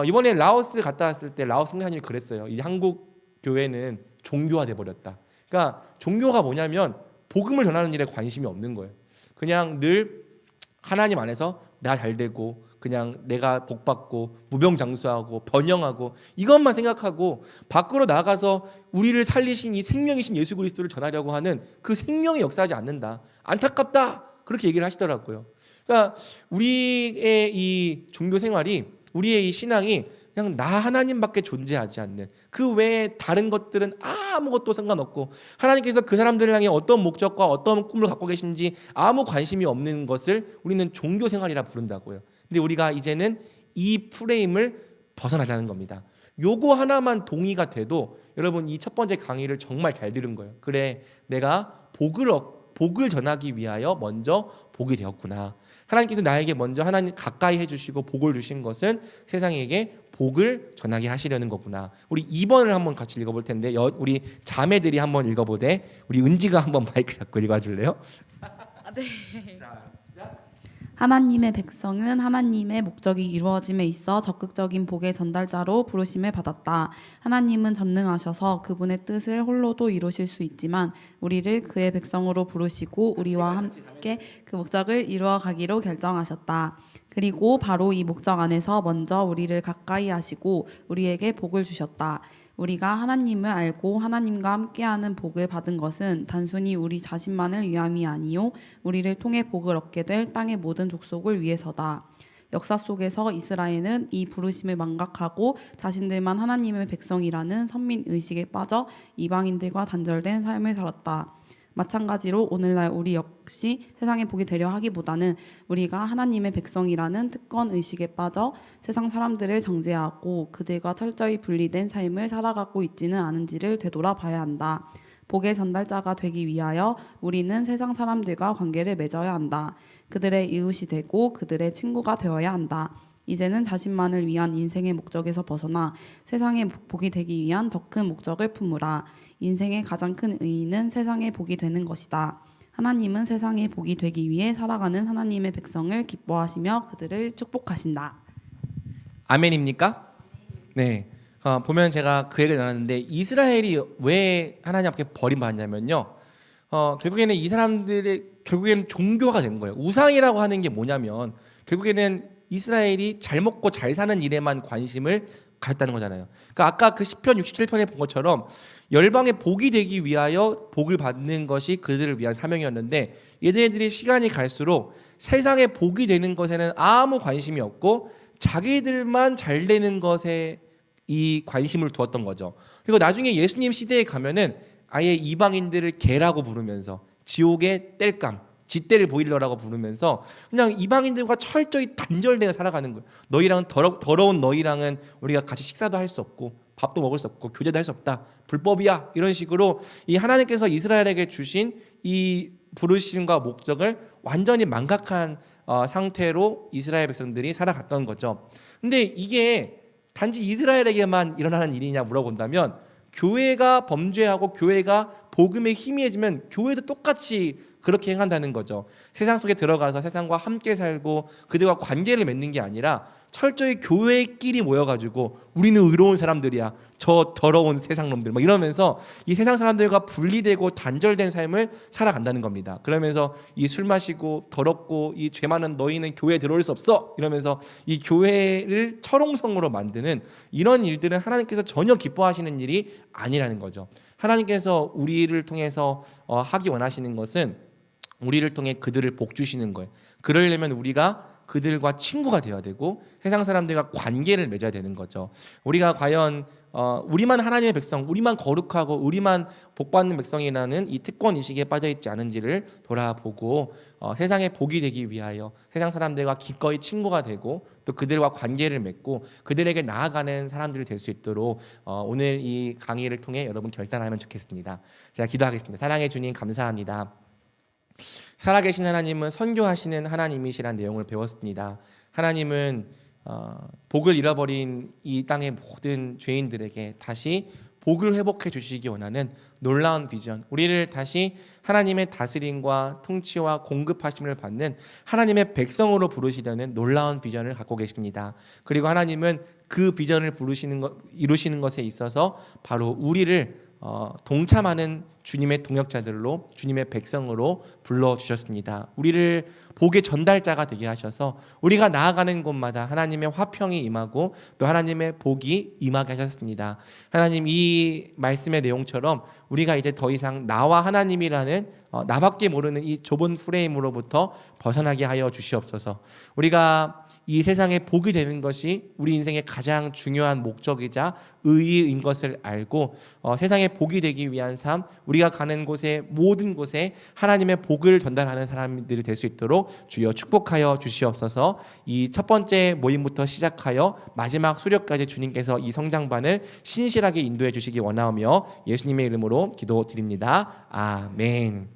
이번에 라오스 갔다 왔을 때 라오스 성장님이 그랬어요. 이 한국 교회는 종교화돼 버렸다. 그러니까 종교가 뭐냐면 복음을 전하는 일에 관심이 없는 거예요. 그냥 늘 하나님 안에서 나 잘 되고 그냥 내가 복 받고 무병장수하고 번영하고 이것만 생각하고 밖으로 나가서 우리를 살리신 이 생명이신 예수 그리스도를 전하려고 하는 그 생명이 역사하지 않는다. 안타깝다. 그렇게 얘기를 하시더라고요. 그러니까 우리의 이 종교 생활이, 우리의 이 신앙이 그냥 나 하나님밖에 존재하지 않는, 그 외에 다른 것들은 아무것도 상관없고 하나님께서 그 사람들을 향해 어떤 목적과 어떤 꿈을 갖고 계신지 아무 관심이 없는 것을 우리는 종교 생활이라 부른다고요. 근데 우리가 이제는 이 프레임을 벗어나자는 겁니다. 요거 하나만 동의가 돼도 여러분 이 첫 번째 강의를 정말 잘 들은 거예요. 그래, 내가 복을 전하기 위하여 먼저 복이 되었구나. 하나님께서 나에게 먼저 하나님 가까이 해주시고 복을 주신 것은 세상에게 복을 전하게 하시려는 거구나. 우리 2번을 한번 같이 읽어볼 텐데 우리 자매들이 한번 읽어보되 우리 은지가 한번 마이크 잡고 읽어줄래요? 네. 자, 하나님의 백성은 하나님의 목적이 이루어짐에 있어 적극적인 복의 전달자로 부르심을 받았다. 하나님은 전능하셔서 그분의 뜻을 홀로도 이루실 수 있지만 우리를 그의 백성으로 부르시고 우리와 함께 그 목적을 이루어 가기로 결정하셨다. 그리고 바로 이 목적 안에서 먼저 우리를 가까이 하시고 우리에게 복을 주셨다. 우리가 하나님을 알고 하나님과 함께하는 복을 받은 것은 단순히 우리 자신만을 위함이 아니요 우리를 통해 복을 얻게 될 땅의 모든 족속을 위해서다. 역사 속에서 이스라엘은 이 부르심을 망각하고 자신들만 하나님의 백성이라는 선민 의식에 빠져 이방인들과 단절된 삶을 살았다. 마찬가지로 오늘날 우리 역시 세상의 복이 되려 하기보다는 우리가 하나님의 백성이라는 특권 의식에 빠져 세상 사람들을 정죄하고 그들과 철저히 분리된 삶을 살아가고 있지는 않은지를 되돌아봐야 한다. 복의 전달자가 되기 위하여 우리는 세상 사람들과 관계를 맺어야 한다. 그들의 이웃이 되고 그들의 친구가 되어야 한다. 이제는 자신만을 위한 인생의 목적에서 벗어나 세상의 복이 되기 위한 더 큰 목적을 품으라. 인생의 가장 큰 의의는 세상의 복이 되는 것이다. 하나님은 세상의 복이 되기 위해 살아가는 하나님의 백성을 기뻐하시며 그들을 축복하신다. 아멘입니까? 네. 보면 제가 그 얘기를 나눴는데 이스라엘이 왜 하나님 앞에 버림받냐면요. 결국에는 이 사람들의 결국에는 종교화가 된 거예요. 우상이라고 하는 게 뭐냐면 결국에는 이스라엘이 잘 먹고 잘 사는 일에만 관심을 가졌다는 거잖아요. 그러니까 아까 그 시편 67편에 본 것처럼 열방의 복이 되기 위하여 복을 받는 것이 그들을 위한 사명이었는데 얘네들이 시간이 갈수록 세상의 복이 되는 것에는 아무 관심이 없고 자기들만 잘 되는 것에 이 관심을 두었던 거죠. 그리고 나중에 예수님 시대에 가면은 아예 이방인들을 개라고 부르면서 지옥의 땔감, 짖대를 보이려라고 부르면서 그냥 이방인들과 철저히 단절되어 살아가는 거예요. 너희랑은 더러운 너희랑은 우리가 같이 식사도 할 수 없고 밥도 먹을 수 없고 교제도 할 수 없다. 불법이야. 이런 식으로 이 하나님께서 이스라엘에게 주신 이 부르심과 목적을 완전히 망각한 상태로 이스라엘 백성들이 살아갔던 거죠. 근데 이게 단지 이스라엘에게만 일어나는 일이냐 물어본다면 교회가 범죄하고 교회가 복음에 희미해지면 교회도 똑같이 그렇게 행한다는 거죠. 세상 속에 들어가서 세상과 함께 살고 그들과 관계를 맺는 게 아니라 철저히 교회끼리 모여가지고 우리는 의로운 사람들이야, 저 더러운 세상 놈들 막 이러면서 이 세상 사람들과 분리되고 단절된 삶을 살아간다는 겁니다. 그러면서 이 술 마시고 더럽고 이 죄 많은 너희는 교회에 들어올 수 없어 이러면서 이 교회를 철옹성으로 만드는 이런 일들은 하나님께서 전혀 기뻐하시는 일이 아니라는 거죠. 하나님께서 우리를 통해서 하기 원하시는 것은 우리를 통해 그들을 복 주시는 거예요. 그러려면 우리가 그들과 친구가 되어야 되고 세상 사람들과 관계를 맺어야 되는 거죠. 우리가 과연 우리만 하나님의 백성, 우리만 거룩하고 우리만 복받는 백성이라는 이 특권 의식에 빠져 있지 않은지를 돌아보고 세상에 복이 되기 위하여 세상 사람들과 기꺼이 친구가 되고 또 그들과 관계를 맺고 그들에게 나아가는 사람들이 될 수 있도록 오늘 이 강의를 통해 여러분 결단하면 좋겠습니다. 제가 기도하겠습니다. 사랑해 주님 감사합니다. 살아계신 하나님은 선교하시는 하나님이시라는 내용을 배웠습니다. 하나님은 복을 잃어버린 이 땅의 모든 죄인들에게 다시 복을 회복해 주시기 원하는 놀라운 비전, 우리를 다시 하나님의 다스림과 통치와 공급하심을 받는 하나님의 백성으로 부르시려는 놀라운 비전을 갖고 계십니다. 그리고 하나님은 그 비전을 이루시는 것에 있어서 바로 우리를 동참하는 주님의 동역자들로 주님의 백성으로 불러주셨습니다. 우리를 복의 전달자가 되게 하셔서 우리가 나아가는 곳마다 하나님의 화평이 임하고 또 하나님의 복이 임하게 하셨습니다. 하나님, 이 말씀의 내용처럼 우리가 이제 더 이상 나와 하나님이라는 나밖에 모르는 이 좁은 프레임으로부터 벗어나게 하여 주시옵소서. 우리가 이 세상에 복이 되는 것이 우리 인생의 가장 중요한 목적이자 의의인 것을 알고 세상에 복이 되기 위한 삶, 우리가 가는 곳에 모든 곳에 하나님의 복을 전달하는 사람들이 될 수 있도록 주여 축복하여 주시옵소서. 이 첫 번째 모임부터 시작하여 마지막 수료까지 주님께서 이 성장반을 신실하게 인도해 주시기 원하오며 예수님의 이름으로 기도드립니다. 아멘.